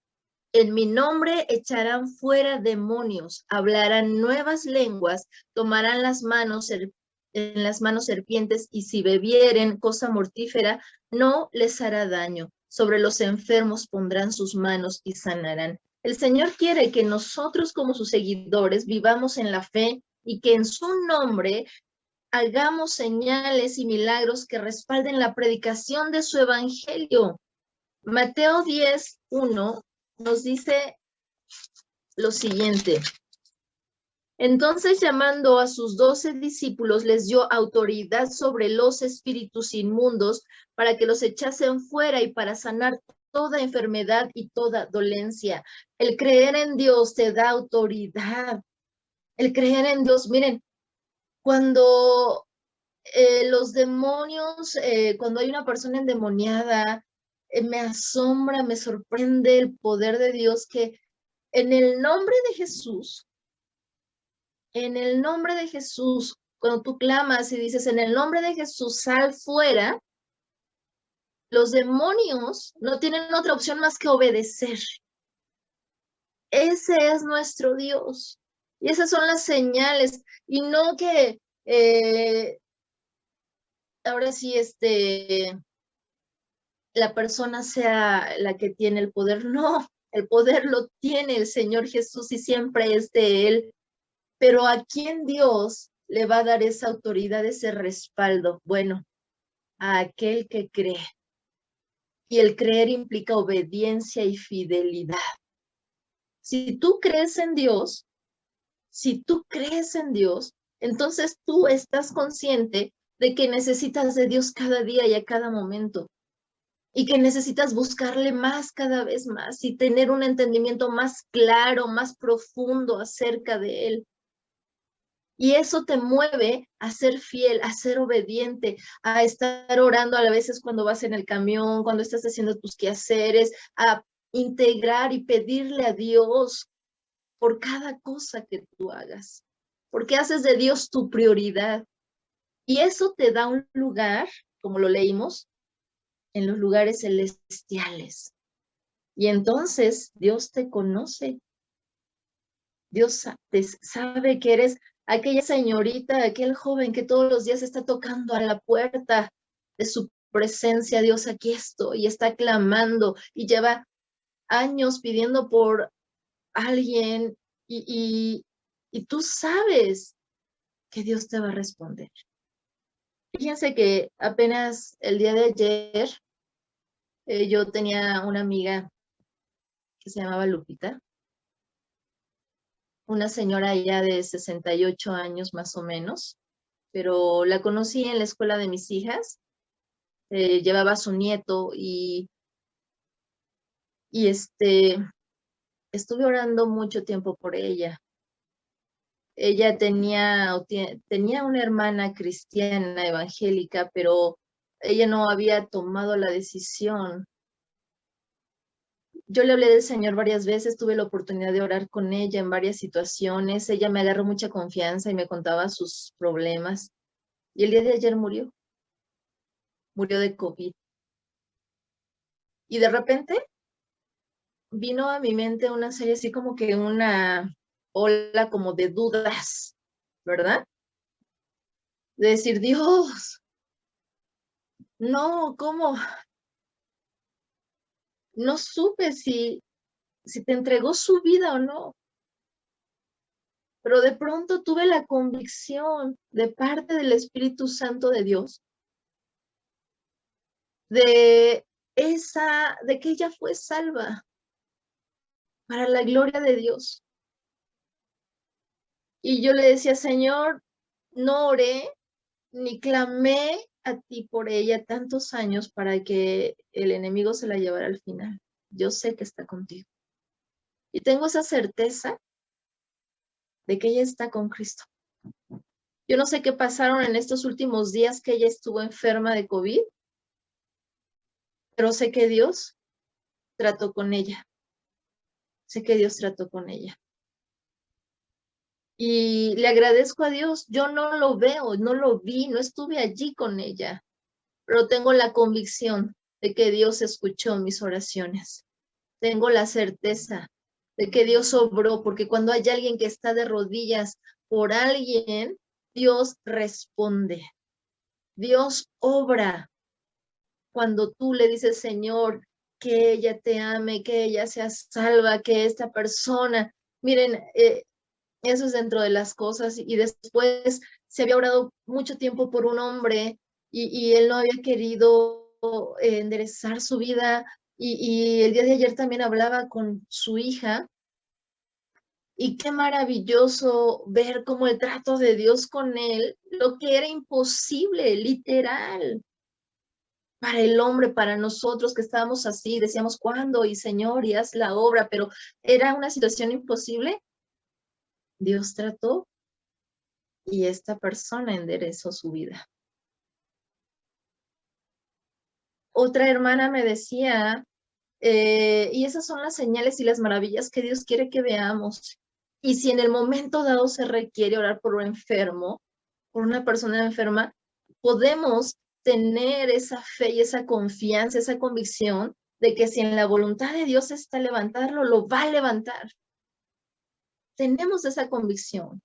En mi nombre echarán fuera demonios, hablarán nuevas lenguas, tomarán en las manos serpientes, y si bebieren cosa mortífera, no les hará daño. Sobre los enfermos pondrán sus manos y sanarán. El Señor quiere que nosotros como sus seguidores vivamos en la fe y que en su nombre hagamos señales y milagros que respalden la predicación de su evangelio. Mateo 10:1 nos dice lo siguiente. Entonces, llamando a sus 12 discípulos, les dio autoridad sobre los espíritus inmundos para que los echasen fuera y para sanar toda enfermedad y toda dolencia. El creer en Dios te da autoridad. El creer en Dios, miren, cuando los demonios, cuando hay una persona endemoniada, me asombra, me sorprende el poder de Dios que en el nombre de Jesús, en el nombre de Jesús, cuando tú clamas y dices, en el nombre de Jesús, sal fuera, los demonios no tienen otra opción más que obedecer. Ese es nuestro Dios. Y esas son las señales. Y no que ahora sí, la persona sea la que tiene el poder. No, el poder lo tiene el Señor Jesús y siempre es de Él. Pero ¿a quién Dios le va a dar esa autoridad, ese respaldo? Bueno, a aquel que cree. Y el creer implica obediencia y fidelidad. Si tú crees en Dios, entonces tú estás consciente de que necesitas de Dios cada día y a cada momento. Y que necesitas buscarle más cada vez más y tener un entendimiento más claro, más profundo acerca de Él. Y eso te mueve a ser fiel, a ser obediente, a estar orando a veces cuando vas en el camión, cuando estás haciendo tus quehaceres, a integrar y pedirle a Dios por cada cosa que tú hagas, porque haces de Dios tu prioridad. Y eso te da un lugar, como lo leímos, en los lugares celestiales. Y entonces Dios te conoce. Dios te sabe que eres aquella señorita, aquel joven que todos los días está tocando a la puerta de su presencia. Dios, aquí estoy, y está clamando y lleva años pidiendo por alguien y tú sabes que Dios te va a responder. Fíjense que apenas el día de ayer yo tenía una amiga que se llamaba Lupita, una señora ya de 68 años más o menos, pero la conocí en la escuela de mis hijas, llevaba a su nieto y estuve orando mucho tiempo por ella. Ella tenía una hermana cristiana evangélica, pero ella no había tomado la decisión. Yo le hablé del Señor varias veces, tuve la oportunidad de orar con ella en varias situaciones. Ella me agarró mucha confianza y me contaba sus problemas. Y el día de ayer murió de COVID. Y de repente vino a mi mente una serie así como que una ola como de dudas, ¿verdad? de decir, Dios, no, ¿cómo? No supe si te entregó su vida o no. Pero de pronto tuve la convicción de parte del Espíritu Santo de Dios de que ella fue salva para la gloria de Dios. Y yo le decía, Señor, no oré ni clamé a ti por ella tantos años para que el enemigo se la llevara al final. Yo sé que está contigo. Y tengo esa certeza de que ella está con Cristo. Yo no sé qué pasaron en estos últimos días que ella estuvo enferma de COVID, pero sé que Dios trató con ella. Sé que Dios trató con ella. Y le agradezco a Dios. Yo no lo veo, no lo vi, no estuve allí con ella, pero tengo la convicción de que Dios escuchó mis oraciones. Tengo la certeza de que Dios obró, porque cuando hay alguien que está de rodillas por alguien, Dios responde. Dios obra cuando tú le dices, Señor, que ella te ame, que ella sea salva, que esta persona, miren, eso es dentro de las cosas. Y después se había orado mucho tiempo por un hombre y él no había querido enderezar su vida. Y el día de ayer también hablaba con su hija. Y qué maravilloso ver cómo el trato de Dios con él, lo que era imposible, literal, para el hombre, para nosotros que estábamos así, decíamos, ¿cuándo? Y Señor, y haz la obra, pero era una situación imposible. Dios trató y esta persona enderezó su vida. Otra hermana me decía, y esas son las señales y las maravillas que Dios quiere que veamos. Y si en el momento dado se requiere orar por un enfermo, por una persona enferma, podemos tener esa fe y esa confianza, esa convicción de que si en la voluntad de Dios está levantarlo, lo va a levantar. Tenemos esa convicción.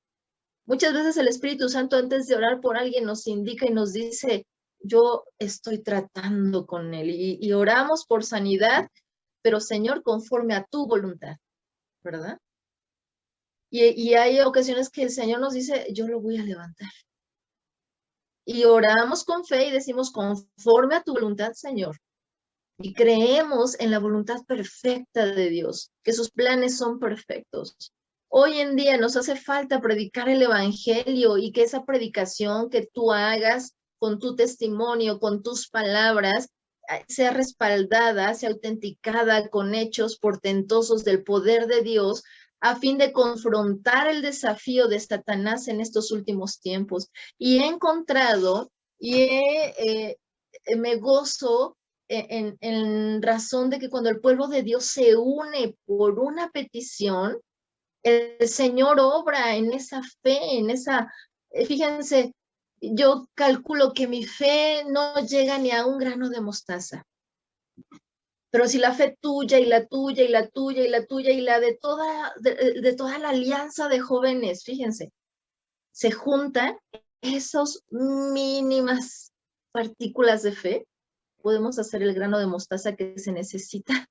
Muchas veces el Espíritu Santo antes de orar por alguien nos indica y nos dice, yo estoy tratando con él y oramos por sanidad, pero Señor, conforme a tu voluntad, ¿verdad? Y hay ocasiones que el Señor nos dice, yo lo voy a levantar. Y oramos con fe y decimos, conforme a tu voluntad, Señor. Y creemos en la voluntad perfecta de Dios, que sus planes son perfectos. Hoy en día nos hace falta predicar el evangelio y que esa predicación que tú hagas con tu testimonio, con tus palabras, sea respaldada, sea autenticada con hechos portentosos del poder de Dios a fin de confrontar el desafío de Satanás en estos últimos tiempos. Y he encontrado me gozo en razón de que cuando el pueblo de Dios se une por una petición, el Señor obra en esa fe, fíjense, yo calculo que mi fe no llega ni a un grano de mostaza. Pero si la fe tuya y la tuya y la tuya y la tuya y la de toda la alianza de jóvenes, fíjense, se juntan esas mínimas partículas de fe, podemos hacer el grano de mostaza que se necesita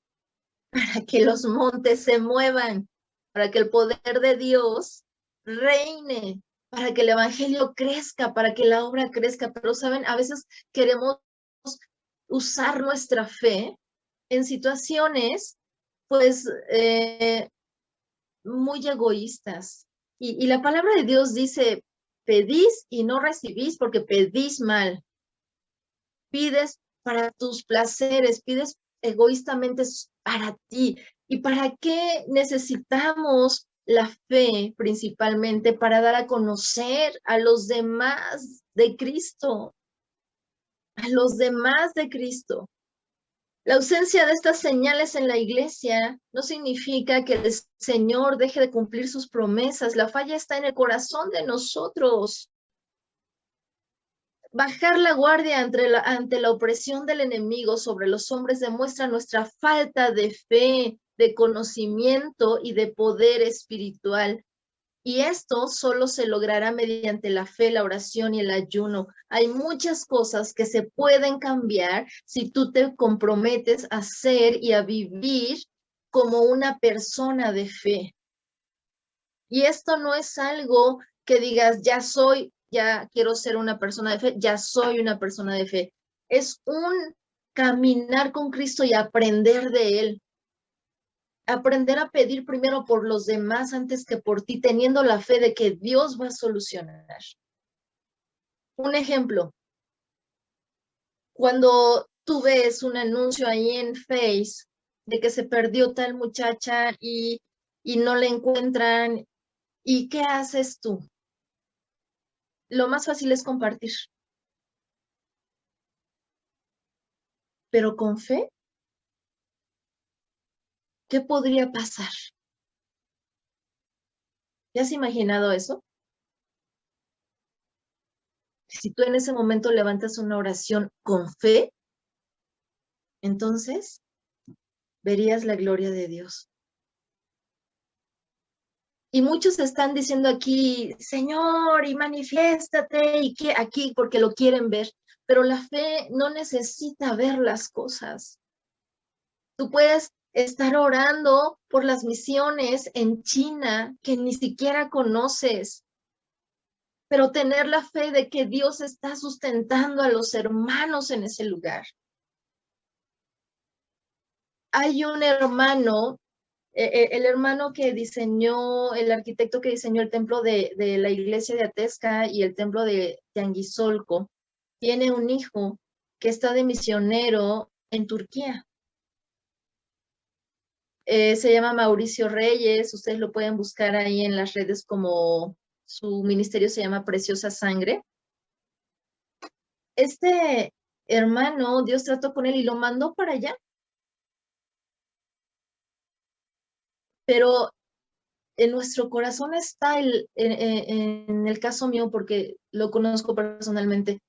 para que los montes se muevan, para que el poder de Dios reine, para que el evangelio crezca, para que la obra crezca. Pero, ¿saben? A veces queremos usar nuestra fe en situaciones, pues, muy egoístas. Y la palabra de Dios dice, pedís y no recibís porque pedís mal. Pides para tus placeres, pides egoístamente para ti. ¿Y para qué necesitamos la fe principalmente? Para dar a conocer a los demás de Cristo, a los demás de Cristo. La ausencia de estas señales en la iglesia no significa que el Señor deje de cumplir sus promesas. La falla está en el corazón de nosotros. Bajar la guardia ante la opresión del enemigo sobre los hombres demuestra nuestra falta de fe, de conocimiento y de poder espiritual. Y esto solo se logrará mediante la fe, la oración y el ayuno. Hay muchas cosas que se pueden cambiar si tú te comprometes a ser y a vivir como una persona de fe. Y esto no es algo que digas, ya quiero ser una persona de fe, ya soy una persona de fe. Es un caminar con Cristo y aprender de Él. Aprender a pedir primero por los demás antes que por ti, teniendo la fe de que Dios va a solucionar. Un ejemplo, cuando tú ves un anuncio ahí en Face de que se perdió tal muchacha y no la encuentran, ¿y qué haces tú? Lo más fácil es compartir. Pero con fe, ¿qué podría pasar? ¿Te has imaginado eso? Si tú en ese momento levantas una oración con fe, entonces verías la gloria de Dios. Y muchos están diciendo aquí, Señor, y manifiéstate, y que aquí porque lo quieren ver, pero la fe no necesita ver las cosas. Tú puedes estar orando por las misiones en China que ni siquiera conoces, pero tener la fe de que Dios está sustentando a los hermanos en ese lugar. Hay un hermano, el hermano que diseñó, el arquitecto que diseñó el templo de la iglesia de Atesca y el templo de Tianguisolco, tiene un hijo que está de misionero en Turquía. Se llama Mauricio Reyes, ustedes lo pueden buscar ahí en las redes como su ministerio se llama Preciosa Sangre. Este hermano, Dios trató con él y lo mandó para allá. Pero en nuestro corazón está en el caso mío, porque lo conozco personalmente,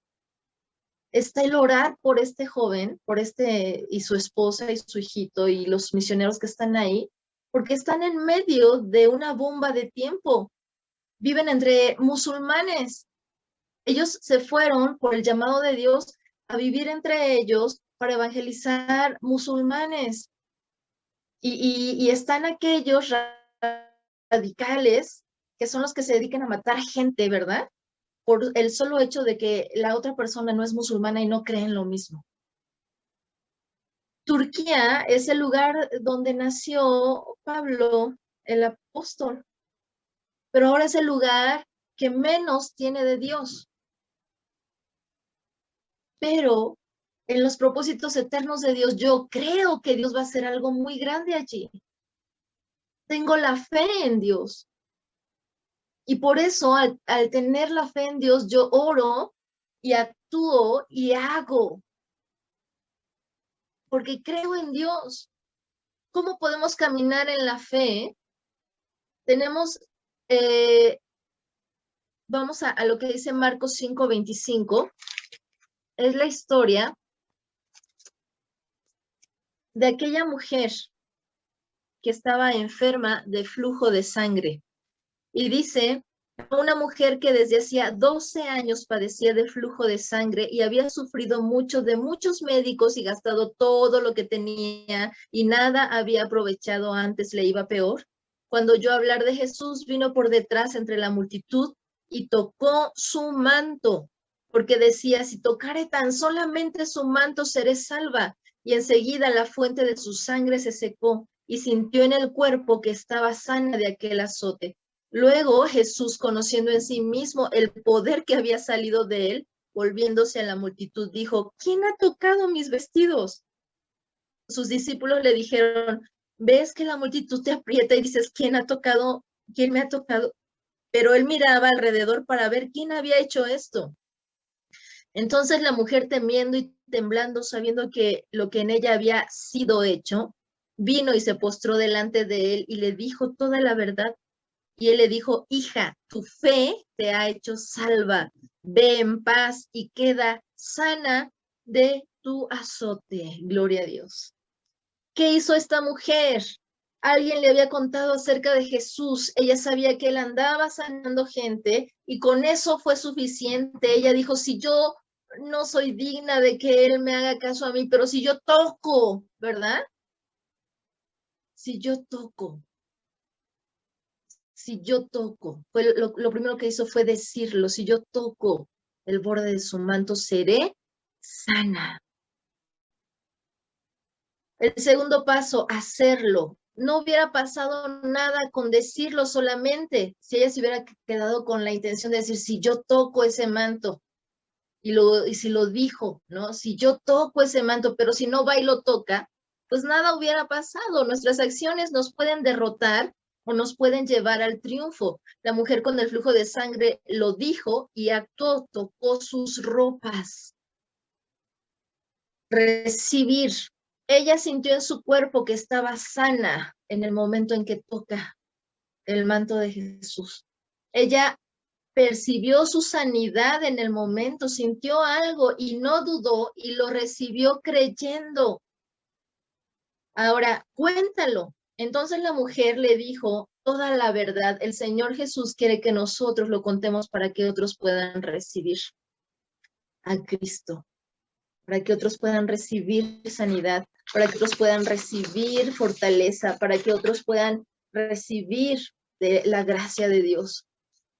está el orar por este joven, por y su esposa y su hijito y los misioneros que están ahí, porque están en medio de una bomba de tiempo. Viven entre musulmanes. Ellos se fueron por el llamado de Dios a vivir entre ellos para evangelizar musulmanes. Y están aquellos radicales que son los que se dedican a matar gente, ¿verdad? Por el solo hecho de que la otra persona no es musulmana y no cree en lo mismo. Turquía es el lugar donde nació Pablo, el apóstol, pero ahora es el lugar que menos tiene de Dios. Pero en los propósitos eternos de Dios, yo creo que Dios va a hacer algo muy grande allí. Tengo la fe en Dios. Y por eso, al tener la fe en Dios, yo oro y actúo y hago, porque creo en Dios. ¿Cómo podemos caminar en la fe? Tenemos, vamos a lo que dice Marcos 5:25, es la historia de aquella mujer que estaba enferma de flujo de sangre. Y dice, una mujer que desde hacía 12 años padecía de flujo de sangre y había sufrido mucho de muchos médicos y gastado todo lo que tenía y nada había aprovechado, antes le iba peor. Cuando oyó hablar de Jesús, vino por detrás entre la multitud y tocó su manto, porque decía, si tocare tan solamente su manto, seré salva. Y enseguida la fuente de su sangre se secó y sintió en el cuerpo que estaba sana de aquel azote. Luego Jesús, conociendo en sí mismo el poder que había salido de él, volviéndose a la multitud, dijo, ¿quién ha tocado mis vestidos? Sus discípulos le dijeron, ves que la multitud te aprieta y dices, ¿quién me ha tocado? Pero él miraba alrededor para ver quién había hecho esto. Entonces la mujer, temiendo y temblando, sabiendo que lo que en ella había sido hecho, vino y se postró delante de él y le dijo toda la verdad. Y él le dijo, hija, tu fe te ha hecho salva, ve en paz y queda sana de tu azote. Gloria a Dios. ¿Qué hizo esta mujer? alguien le había contado acerca de Jesús, ella sabía que él andaba sanando gente y con eso fue suficiente. Ella dijo, si yo no soy digna de que él me haga caso a mí, pero si yo toco, ¿verdad? Si yo toco, fue lo primero que hizo fue decirlo, si yo toco el borde de su manto, seré sana. El segundo paso, hacerlo. No hubiera pasado nada con decirlo solamente, si ella se hubiera quedado con la intención de decir, si yo toco ese manto, y si lo dijo, ¿no? Si yo toco ese manto, pero si no va y lo toca, pues nada hubiera pasado. Nuestras acciones nos pueden derrotar o nos pueden llevar al triunfo. La mujer con el flujo de sangre lo dijo y actuó, tocó sus ropas. Recibir. Ella sintió en su cuerpo que estaba sana en el momento en que toca el manto de Jesús. Ella percibió su sanidad en el momento, sintió algo y no dudó y lo recibió creyendo. Ahora, cuéntalo. Entonces la mujer le dijo toda la verdad. El Señor Jesús quiere que nosotros lo contemos para que otros puedan recibir a Cristo, para que otros puedan recibir sanidad, para que otros puedan recibir fortaleza, para que otros puedan recibir de la gracia de Dios.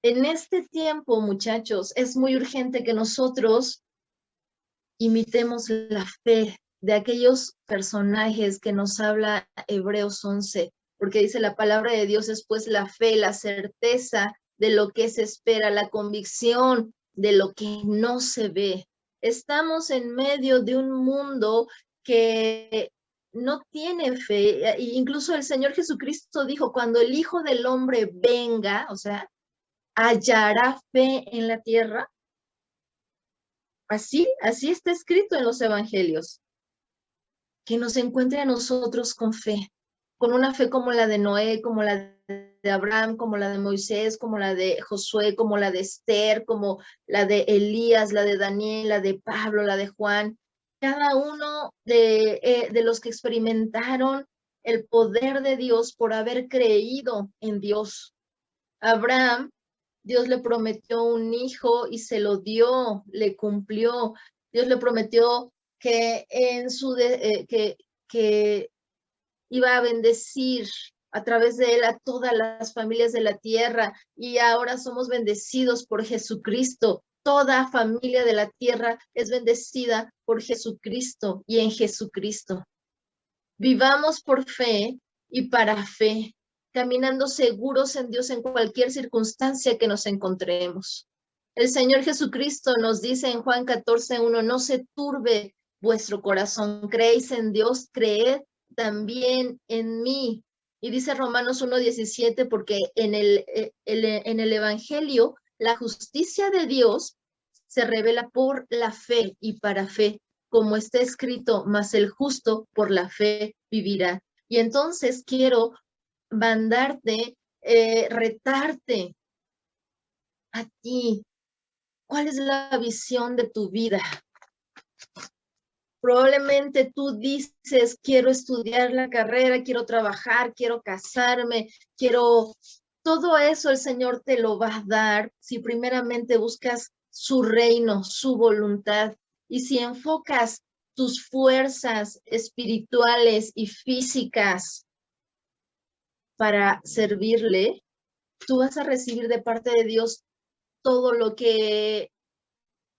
En este tiempo, muchachos, es muy urgente que nosotros imitemos la fe de aquellos personajes que nos habla Hebreos 11, porque dice la palabra de Dios es pues la fe, la certeza de lo que se espera, la convicción de lo que no se ve. Estamos en medio de un mundo que no tiene fe. Incluso el Señor Jesucristo dijo, cuando el Hijo del Hombre venga, o sea, hallará fe en la tierra. Así está escrito en los evangelios, que nos encuentre a nosotros con fe, con una fe como la de Noé, como la de Abraham, como la de Moisés, como la de Josué, como la de Esther, como la de Elías, la de Daniel, la de Pablo, la de Juan, cada uno de los que experimentaron el poder de Dios por haber creído en Dios. Abraham, Dios le prometió un hijo y se lo dio, le cumplió. Dios le prometió que que iba a bendecir a través de él a todas las familias de la tierra y ahora somos bendecidos por Jesucristo. Toda familia de la tierra es bendecida por Jesucristo y en Jesucristo. Vivamos por fe y para fe, caminando seguros en Dios en cualquier circunstancia que nos encontremos. El Señor Jesucristo nos dice en Juan 14:1, no se turbe vuestro corazón, creéis en Dios, creed también en mí. Y dice Romanos 1:17, porque en el Evangelio la justicia de Dios se revela por la fe y para fe, como está escrito, mas el justo por la fe vivirá. Y entonces quiero mandarte, retarte a ti. ¿Cuál es la visión de tu vida? Probablemente tú dices, quiero estudiar la carrera, quiero trabajar, quiero casarme, quiero... Todo eso el Señor te lo va a dar si primeramente buscas su reino, su voluntad. Y si enfocas tus fuerzas espirituales y físicas para servirle, tú vas a recibir de parte de Dios todo lo que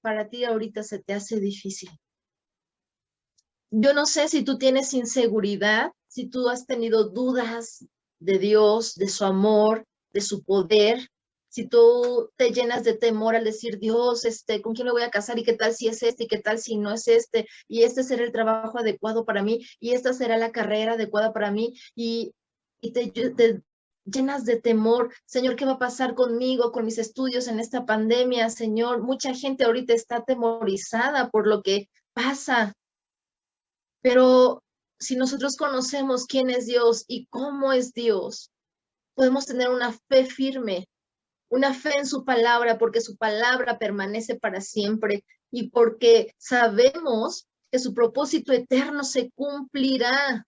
para ti ahorita se te hace difícil. Yo no sé si tú tienes inseguridad, si tú has tenido dudas de Dios, de su amor, de su poder, si tú te llenas de temor al decir, Dios, ¿con quién me voy a casar? ¿Y qué tal si es este? ¿Y qué tal si no es este? ¿Y este será el trabajo adecuado para mí? ¿Y esta será la carrera adecuada para mí? Y te llenas de temor, Señor, ¿qué va a pasar conmigo, con mis estudios en esta pandemia? Señor, mucha gente ahorita está atemorizada por lo que pasa. Pero si nosotros conocemos quién es Dios y cómo es Dios, podemos tener una fe firme, una fe en su palabra, porque su palabra permanece para siempre y porque sabemos que su propósito eterno se cumplirá.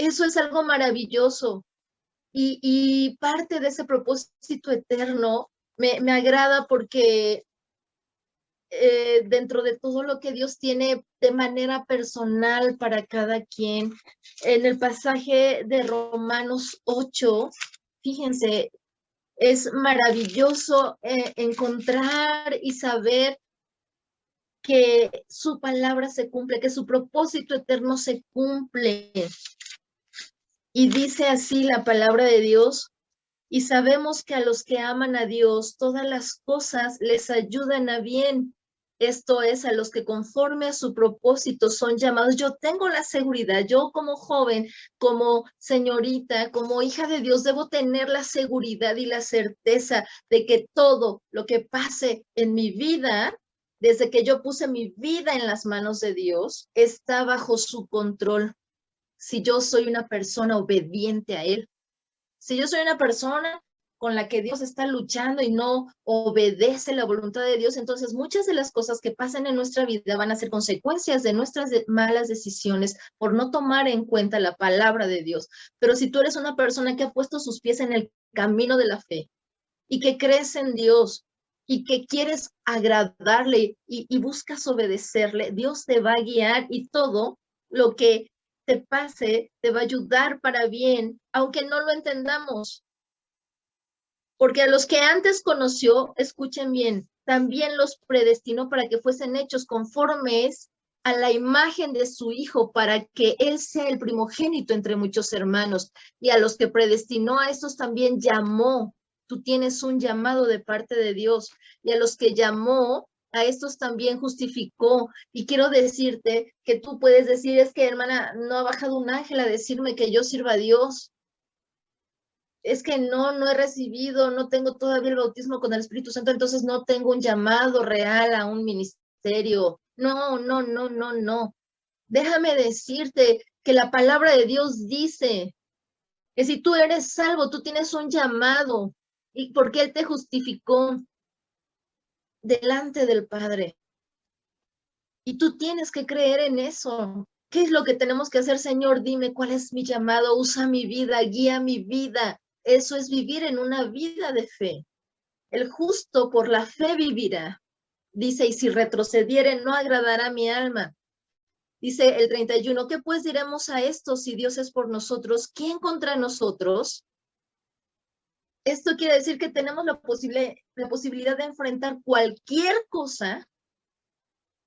Eso es algo maravilloso. Y parte de ese propósito eterno me agrada porque dentro de todo lo que Dios tiene de manera personal para cada quien, en el pasaje de Romanos 8, fíjense, es maravilloso encontrar y saber que su palabra se cumple, que su propósito eterno se cumple. Y dice así la palabra de Dios: y sabemos que a los que aman a Dios, todas las cosas les ayudan a bien. Esto es, a los que conforme a su propósito son llamados. Yo tengo la seguridad, yo como joven, como señorita, como hija de Dios, debo tener la seguridad y la certeza de que todo lo que pase en mi vida, desde que yo puse mi vida en las manos de Dios, está bajo su control. Si yo soy una persona obediente a Él. Si yo soy una persona con la que Dios está luchando y no obedece la voluntad de Dios, entonces muchas de las cosas que pasan en nuestra vida van a ser consecuencias de nuestras malas decisiones por no tomar en cuenta la palabra de Dios. Pero si tú eres una persona que ha puesto sus pies en el camino de la fe y que crees en Dios y que quieres agradarle y buscas obedecerle, Dios te va a guiar y todo lo que te pase te va a ayudar para bien, aunque no lo entendamos. Porque a los que antes conoció, escuchen bien, también los predestinó para que fuesen hechos conformes a la imagen de su Hijo, para que Él sea el primogénito entre muchos hermanos. Y a los que predestinó, a estos también llamó. Tú tienes un llamado de parte de Dios. Y a los que llamó, a estos también justificó. Y quiero decirte que tú puedes decir: es que, hermana, no ha bajado un ángel a decirme que yo sirva a Dios. Es que no he recibido, no tengo todavía el bautismo con el Espíritu Santo, entonces no tengo un llamado real a un ministerio. No. Déjame decirte que la palabra de Dios dice que si tú eres salvo, tú tienes un llamado, y porque Él te justificó delante del Padre. Y tú tienes que creer en eso. ¿Qué es lo que tenemos que hacer, Señor? Dime cuál es mi llamado, usa mi vida, guía mi vida. Eso es vivir en una vida de fe. El justo por la fe vivirá. Dice: y si retrocediere, no agradará a mi alma. Dice el 31, ¿qué pues diremos a esto? Si Dios es por nosotros, ¿quién contra nosotros? Esto quiere decir que tenemos la posibilidad de enfrentar cualquier cosa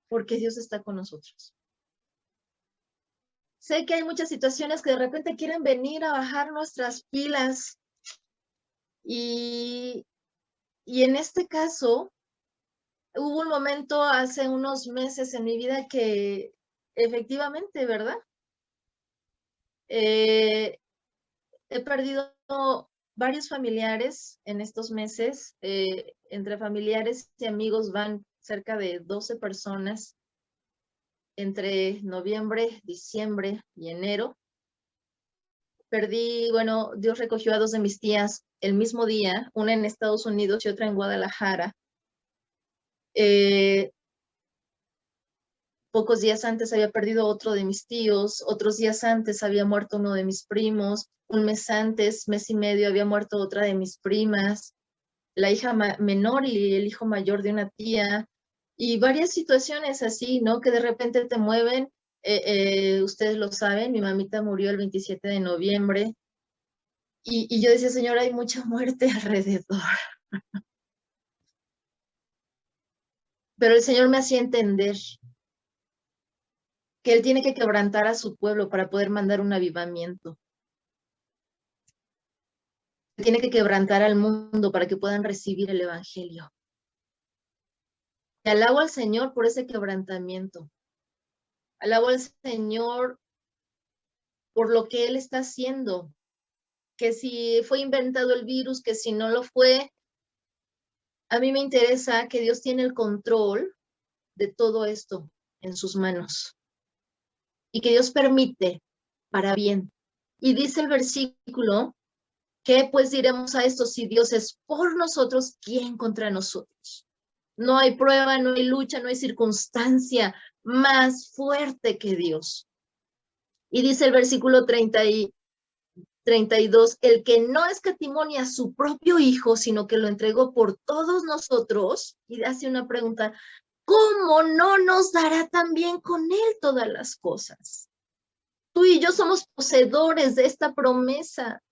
porque Dios está con nosotros. Sé que hay muchas situaciones que de repente quieren venir a bajar nuestras pilas y en este caso hubo un momento hace unos meses en mi vida que efectivamente, ¿verdad? He perdido varios familiares en estos meses. Entre familiares y amigos van cerca de 12 personas entre noviembre, diciembre y enero. Perdí, bueno, Dios recogió a 2 de mis tías el mismo día, una en Estados Unidos y otra en Guadalajara. Pocos días antes había perdido otro de mis tíos, otros días antes había muerto uno de mis primos, un mes antes, mes y medio, había muerto otra de mis primas, la hija menor y el hijo mayor de una tía, y varias situaciones así, ¿no? Que de repente te mueven. Ustedes lo saben, mi mamita murió el 27 de noviembre, y yo decía: Señor, hay mucha muerte alrededor. Pero el Señor me hacía entender que Él tiene que quebrantar a su pueblo para poder mandar un avivamiento. Tiene que quebrantar al mundo para que puedan recibir el Evangelio. Y alabo al Señor por ese quebrantamiento. Alabo al Señor por lo que Él está haciendo. Que si fue inventado el virus, que si no lo fue, a mí me interesa que Dios tiene el control de todo esto en sus manos. Y que Dios permite para bien. Y dice el versículo: ¿qué pues diremos a esto? Si Dios es por nosotros, ¿quién contra nosotros? No hay prueba, no hay lucha, no hay circunstancia más fuerte que Dios. Y dice el versículo 32, el que no escatimó ni a su propio hijo, sino que lo entregó por todos nosotros, y hace una pregunta, ¿cómo no nos dará también con él todas las cosas? Tú y yo somos poseedores de esta promesa.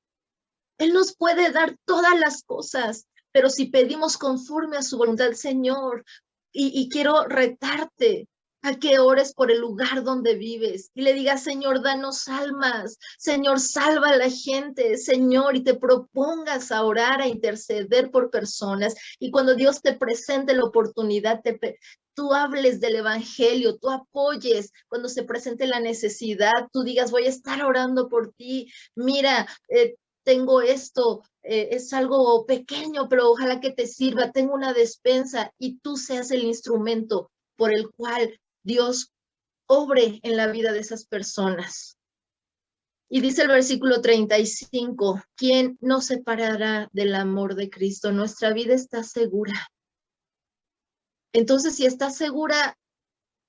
Él nos puede dar todas las cosas, pero si pedimos conforme a su voluntad, Señor, y quiero retarte a que ores por el lugar donde vives y le digas, Señor, danos almas, Señor, salva a la gente, Señor, y te propongas a orar, a interceder por personas. Y cuando Dios te presente la oportunidad, tú hables del evangelio, tú apoyes cuando se presente la necesidad, tú digas, voy a estar orando por ti, mira, tengo esto, es algo pequeño, pero ojalá que te sirva, tengo una despensa y tú seas el instrumento por el cual Dios obre en la vida de esas personas. Y dice el versículo 35, ¿quién nos separará del amor de Cristo? Nuestra vida está segura. Entonces, si está segura,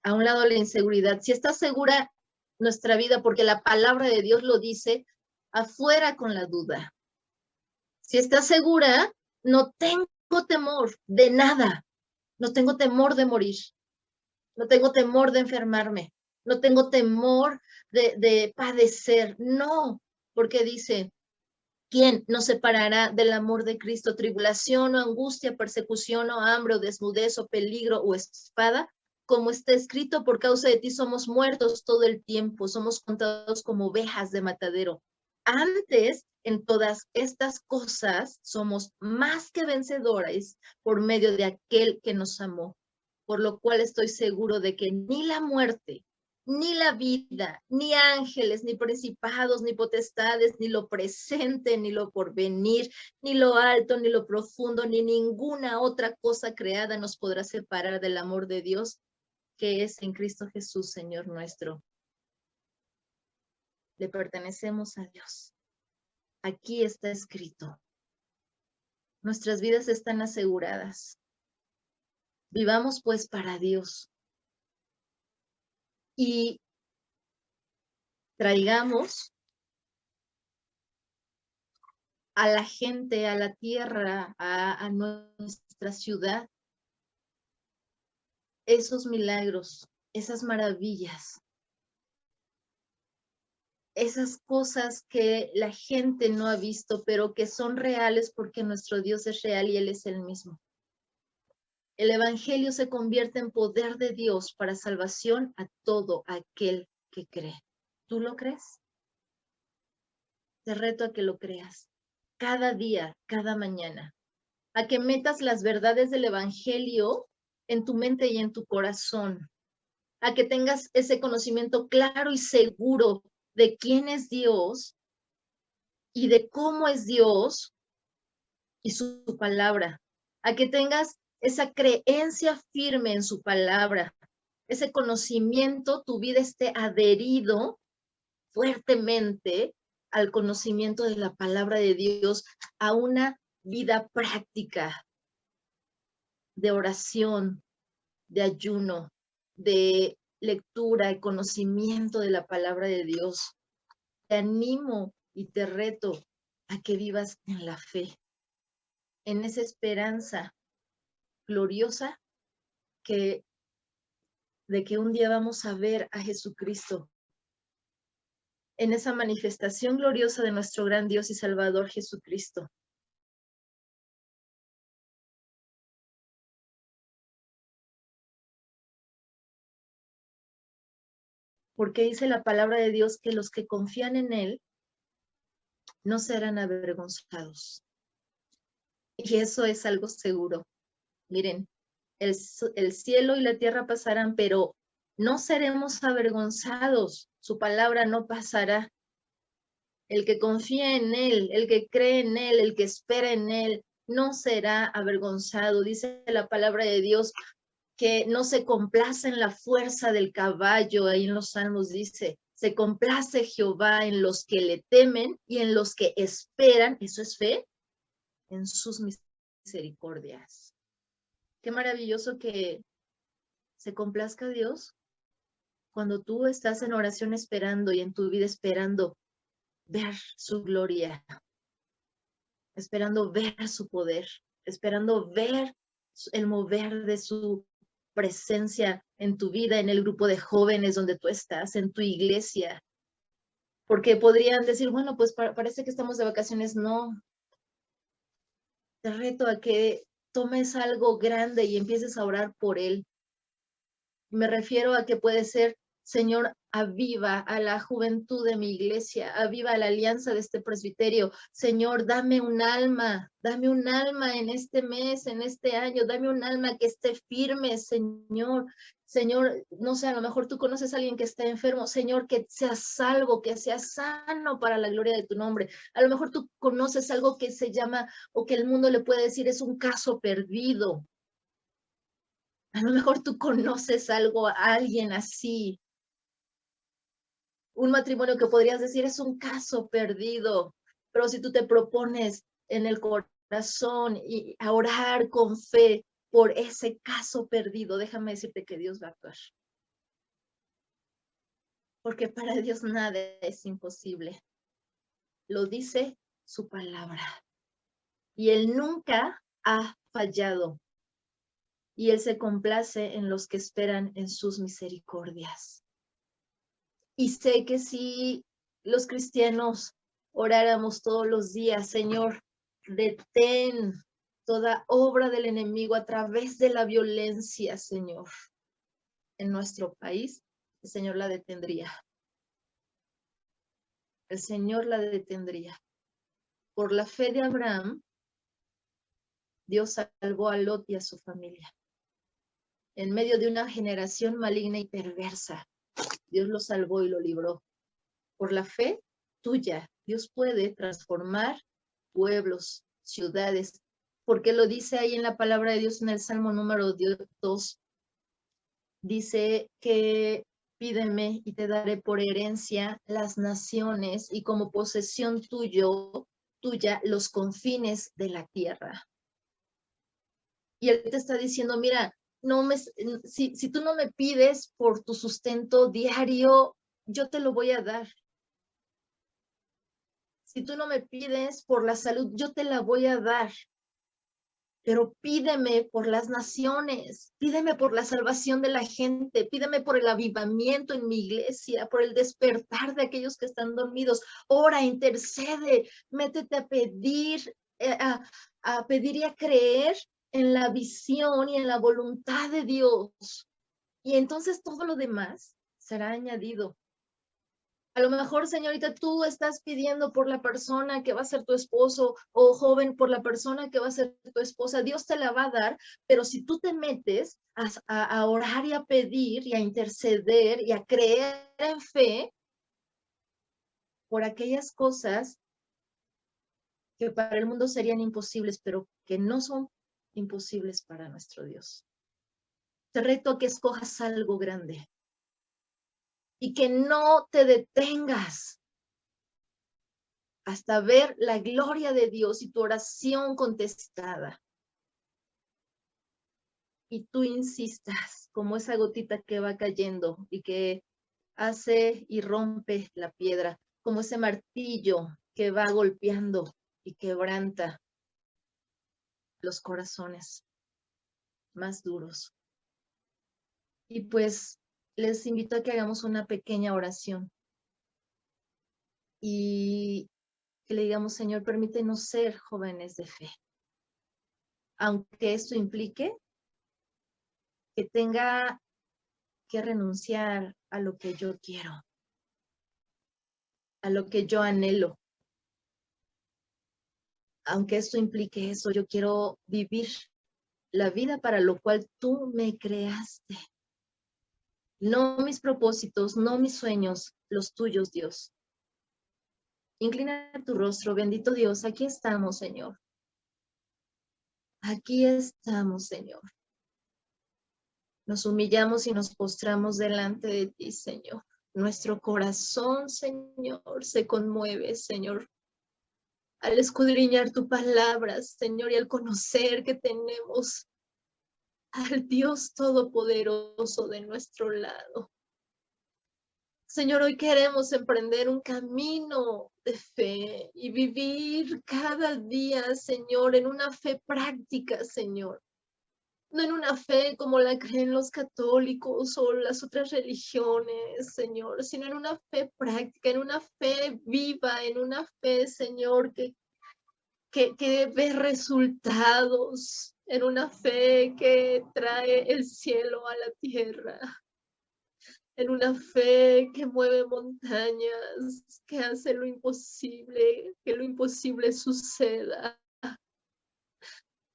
a un lado la inseguridad, si está segura nuestra vida, porque la palabra de Dios lo dice, afuera con la duda. Si estás segura, no tengo temor de nada. No tengo temor de morir. No tengo temor de enfermarme. No tengo temor de padecer. No, porque dice, ¿quién nos separará del amor de Cristo? Tribulación o angustia, persecución o hambre o desnudez o peligro o espada. Como está escrito, por causa de ti somos muertos todo el tiempo. Somos contados como ovejas de matadero. Antes, en todas estas cosas, somos más que vencedores por medio de aquel que nos amó. Por lo cual estoy seguro de que ni la muerte, ni la vida, ni ángeles, ni principados, ni potestades, ni lo presente, ni lo porvenir, ni lo alto, ni lo profundo, ni ninguna otra cosa creada nos podrá separar del amor de Dios que es en Cristo Jesús, Señor nuestro. Le pertenecemos a Dios. Aquí está escrito. Nuestras vidas están aseguradas. Vivamos pues para Dios. Y traigamos a la gente, a la tierra, a nuestra ciudad, esos milagros, esas maravillas, esas cosas que la gente no ha visto, pero que son reales porque nuestro Dios es real y Él es el mismo. El evangelio se convierte en poder de Dios para salvación a todo aquel que cree. ¿Tú lo crees? Te reto a que lo creas. Cada día, cada mañana. A que metas las verdades del evangelio en tu mente y en tu corazón. A que tengas ese conocimiento claro y seguro de quién es Dios y de cómo es Dios y su palabra. A que tengas esa creencia firme en su palabra, ese conocimiento, tu vida esté adherido fuertemente al conocimiento de la palabra de Dios, a una vida práctica de oración, de ayuno, de lectura y conocimiento de la palabra de Dios. Te animo y te reto a que vivas en la fe, en esa esperanza gloriosa de que un día vamos a ver a Jesucristo, en esa manifestación gloriosa de nuestro gran Dios y Salvador Jesucristo. Porque dice la palabra de Dios que los que confían en Él no serán avergonzados. Y eso es algo seguro. Miren, el cielo y la tierra pasarán, pero no seremos avergonzados. Su palabra no pasará. El que confía en Él, el que cree en Él, el que espera en Él, no será avergonzado. Dice la palabra de Dios que no se complace en la fuerza del caballo. Ahí en los Salmos dice, se complace Jehová en los que le temen y en los que esperan, eso es fe, en sus misericordias. Qué maravilloso que se complazca Dios cuando tú estás en oración esperando y en tu vida esperando ver su gloria, esperando ver su poder, esperando ver el mover de su presencia en tu vida, en el grupo de jóvenes donde tú estás, en tu iglesia. Porque podrían decir, bueno, pues parece que estamos de vacaciones. No, te reto a que tomes algo grande y empieces a orar por él. Me refiero a que puede ser, Señor, aviva a la juventud de mi iglesia, aviva la alianza de este presbiterio. Señor, dame un alma en este mes, en este año, dame un alma que esté firme, Señor. Señor, no sé, a lo mejor tú conoces a alguien que está enfermo. Señor, que sea salvo, que sea sano para la gloria de tu nombre. A lo mejor tú conoces algo que se llama, o que el mundo le puede decir, es un caso perdido. A lo mejor tú conoces algo, a alguien así. Un matrimonio que podrías decir es un caso perdido. Pero si tú te propones en el corazón y a orar con fe por ese caso perdido, déjame decirte que Dios va a actuar. Porque para Dios nada es imposible. Lo dice su palabra. Y Él nunca ha fallado. Y Él se complace en los que esperan en sus misericordias. Y sé que si los cristianos oráramos todos los días, Señor, detén toda obra del enemigo a través de la violencia, Señor, en nuestro país, el Señor la detendría. El Señor la detendría. Por la fe de Abraham, Dios salvó a Lot y a su familia. En medio de una generación maligna y perversa, Dios lo salvó y lo libró. Por la fe tuya, Dios puede transformar pueblos, ciudades, porque lo dice ahí en la palabra de Dios en el Salmo número 2. Dice que pídeme y te daré por herencia las naciones y como posesión tuya los confines de la tierra. Y Él te está diciendo, mira, si tú no me pides por tu sustento diario, yo te lo voy a dar. Si tú no me pides por la salud, yo te la voy a dar. Pero pídeme por las naciones, pídeme por la salvación de la gente, pídeme por el avivamiento en mi iglesia, por el despertar de aquellos que están dormidos. Ora, intercede, métete a pedir, a pedir y a creer en la visión y en la voluntad de Dios. Y entonces todo lo demás será añadido. A lo mejor, señorita, tú estás pidiendo por la persona que va a ser tu esposo, o joven, por la persona que va a ser tu esposa. Dios te la va a dar, pero si tú te metes a orar y a pedir y a interceder y a creer en fe por aquellas cosas que para el mundo serían imposibles, pero que no son imposibles para nuestro Dios. Te reto a que escojas algo grande y que no te detengas hasta ver la gloria de Dios y tu oración contestada. Y tú insistas como esa gotita que va cayendo y que hace y rompe la piedra, como ese martillo que va golpeando y quebranta los corazones más duros. Y pues les invito a que hagamos una pequeña oración y que le digamos, Señor, permítenos ser jóvenes de fe. Aunque esto implique que tenga que renunciar a lo que yo quiero, a lo que yo anhelo. Aunque esto implique eso, yo quiero vivir la vida para lo cual tú me creaste. No mis propósitos, no mis sueños, los tuyos, Dios. Inclina tu rostro, bendito Dios, aquí estamos, Señor. Aquí estamos, Señor. Nos humillamos y nos postramos delante de ti, Señor. Nuestro corazón, Señor, se conmueve, Señor, al escudriñar tu palabra, Señor, y al conocer que tenemos al Dios Todopoderoso de nuestro lado. Señor, hoy queremos emprender un camino de fe y vivir cada día, Señor, en una fe práctica, Señor. No en una fe como la creen los católicos o las otras religiones, Señor, sino en una fe práctica, en una fe viva, en una fe, Señor, que ve resultados, en una fe que trae el cielo a la tierra, en una fe que mueve montañas, que hace lo imposible, que lo imposible suceda.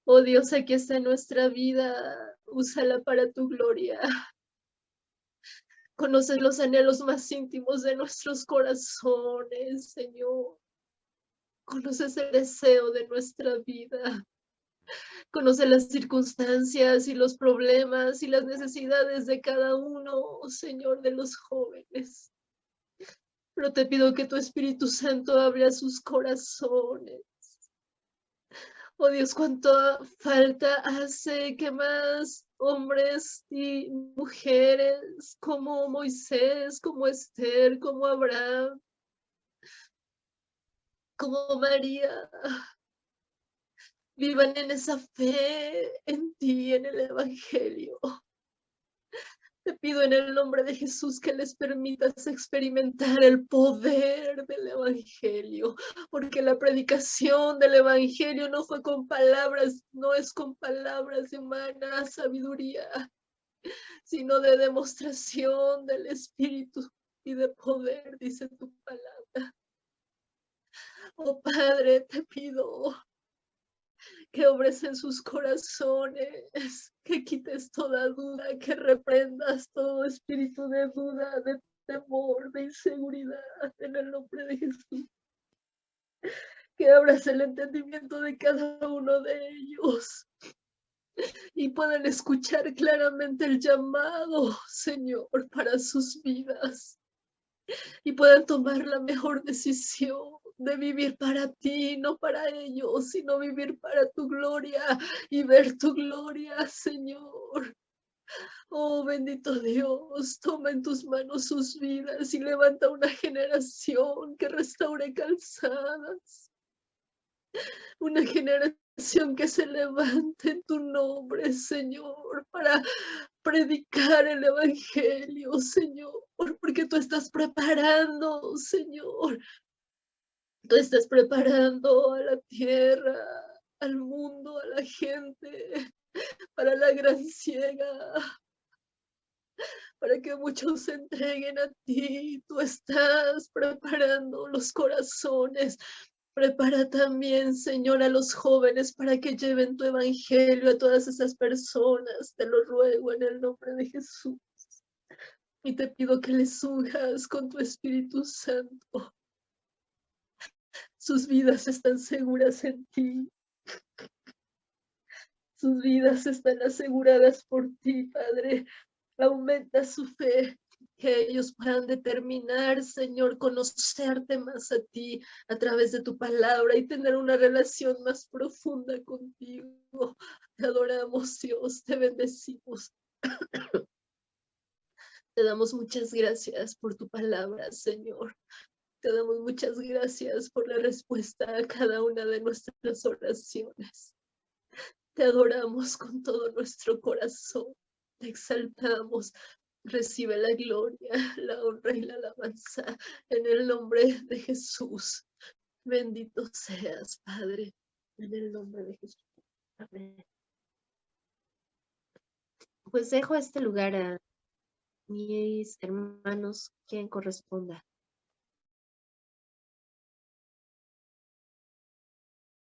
Oh Dios, aquí está nuestra vida, úsala para tu gloria. Conoces los anhelos más íntimos de nuestros corazones, Señor. Conoces el deseo de nuestra vida. Conoces las circunstancias y los problemas y las necesidades de cada uno, Señor, de los jóvenes. Pero te pido que tu Espíritu Santo abra sus corazones. Oh Dios, cuánta falta hace que más hombres y mujeres como Moisés, como Esther, como Abraham, como María, vivan en esa fe en ti, en el Evangelio. Te pido en el nombre de Jesús que les permitas experimentar el poder del Evangelio, porque la predicación del Evangelio no fue con palabras, no es con palabras de humana sabiduría, sino de demostración del Espíritu y de poder, dice tu palabra. Oh Padre, te pido que obres en sus corazones, que quites toda duda, que reprendas todo espíritu de duda, de temor, de inseguridad, en el nombre de Jesús. Que abras el entendimiento de cada uno de ellos y puedan escuchar claramente el llamado, Señor, para sus vidas y puedan tomar la mejor decisión de vivir para ti, no para ellos, sino vivir para tu gloria y ver tu gloria, Señor. Oh, bendito Dios, toma en tus manos sus vidas y levanta una generación que restaure calzadas, una generación que se levante en tu nombre, Señor, para predicar el Evangelio, Señor, porque tú estás preparando, Señor. Tú estás preparando a la tierra, al mundo, a la gente, para la gran ciega, para que muchos se entreguen a ti. Tú estás preparando los corazones. Prepara también, Señor, a los jóvenes para que lleven tu evangelio a todas esas personas. Te lo ruego en el nombre de Jesús. Y te pido que les unjas con tu Espíritu Santo. Sus vidas están seguras en ti. Sus vidas están aseguradas por ti, Padre. Aumenta su fe, que ellos puedan determinar, Señor, conocerte más a ti a través de tu palabra y tener una relación más profunda contigo. Te adoramos, Dios, te bendecimos. Te damos muchas gracias por tu palabra, Señor. Te damos muchas gracias por la respuesta a cada una de nuestras oraciones. Te adoramos con todo nuestro corazón. Te exaltamos. Recibe la gloria, la honra y la alabanza en el nombre de Jesús. Bendito seas, Padre, en el nombre de Jesús. Amén. Pues dejo este lugar a mis hermanos, quien corresponda.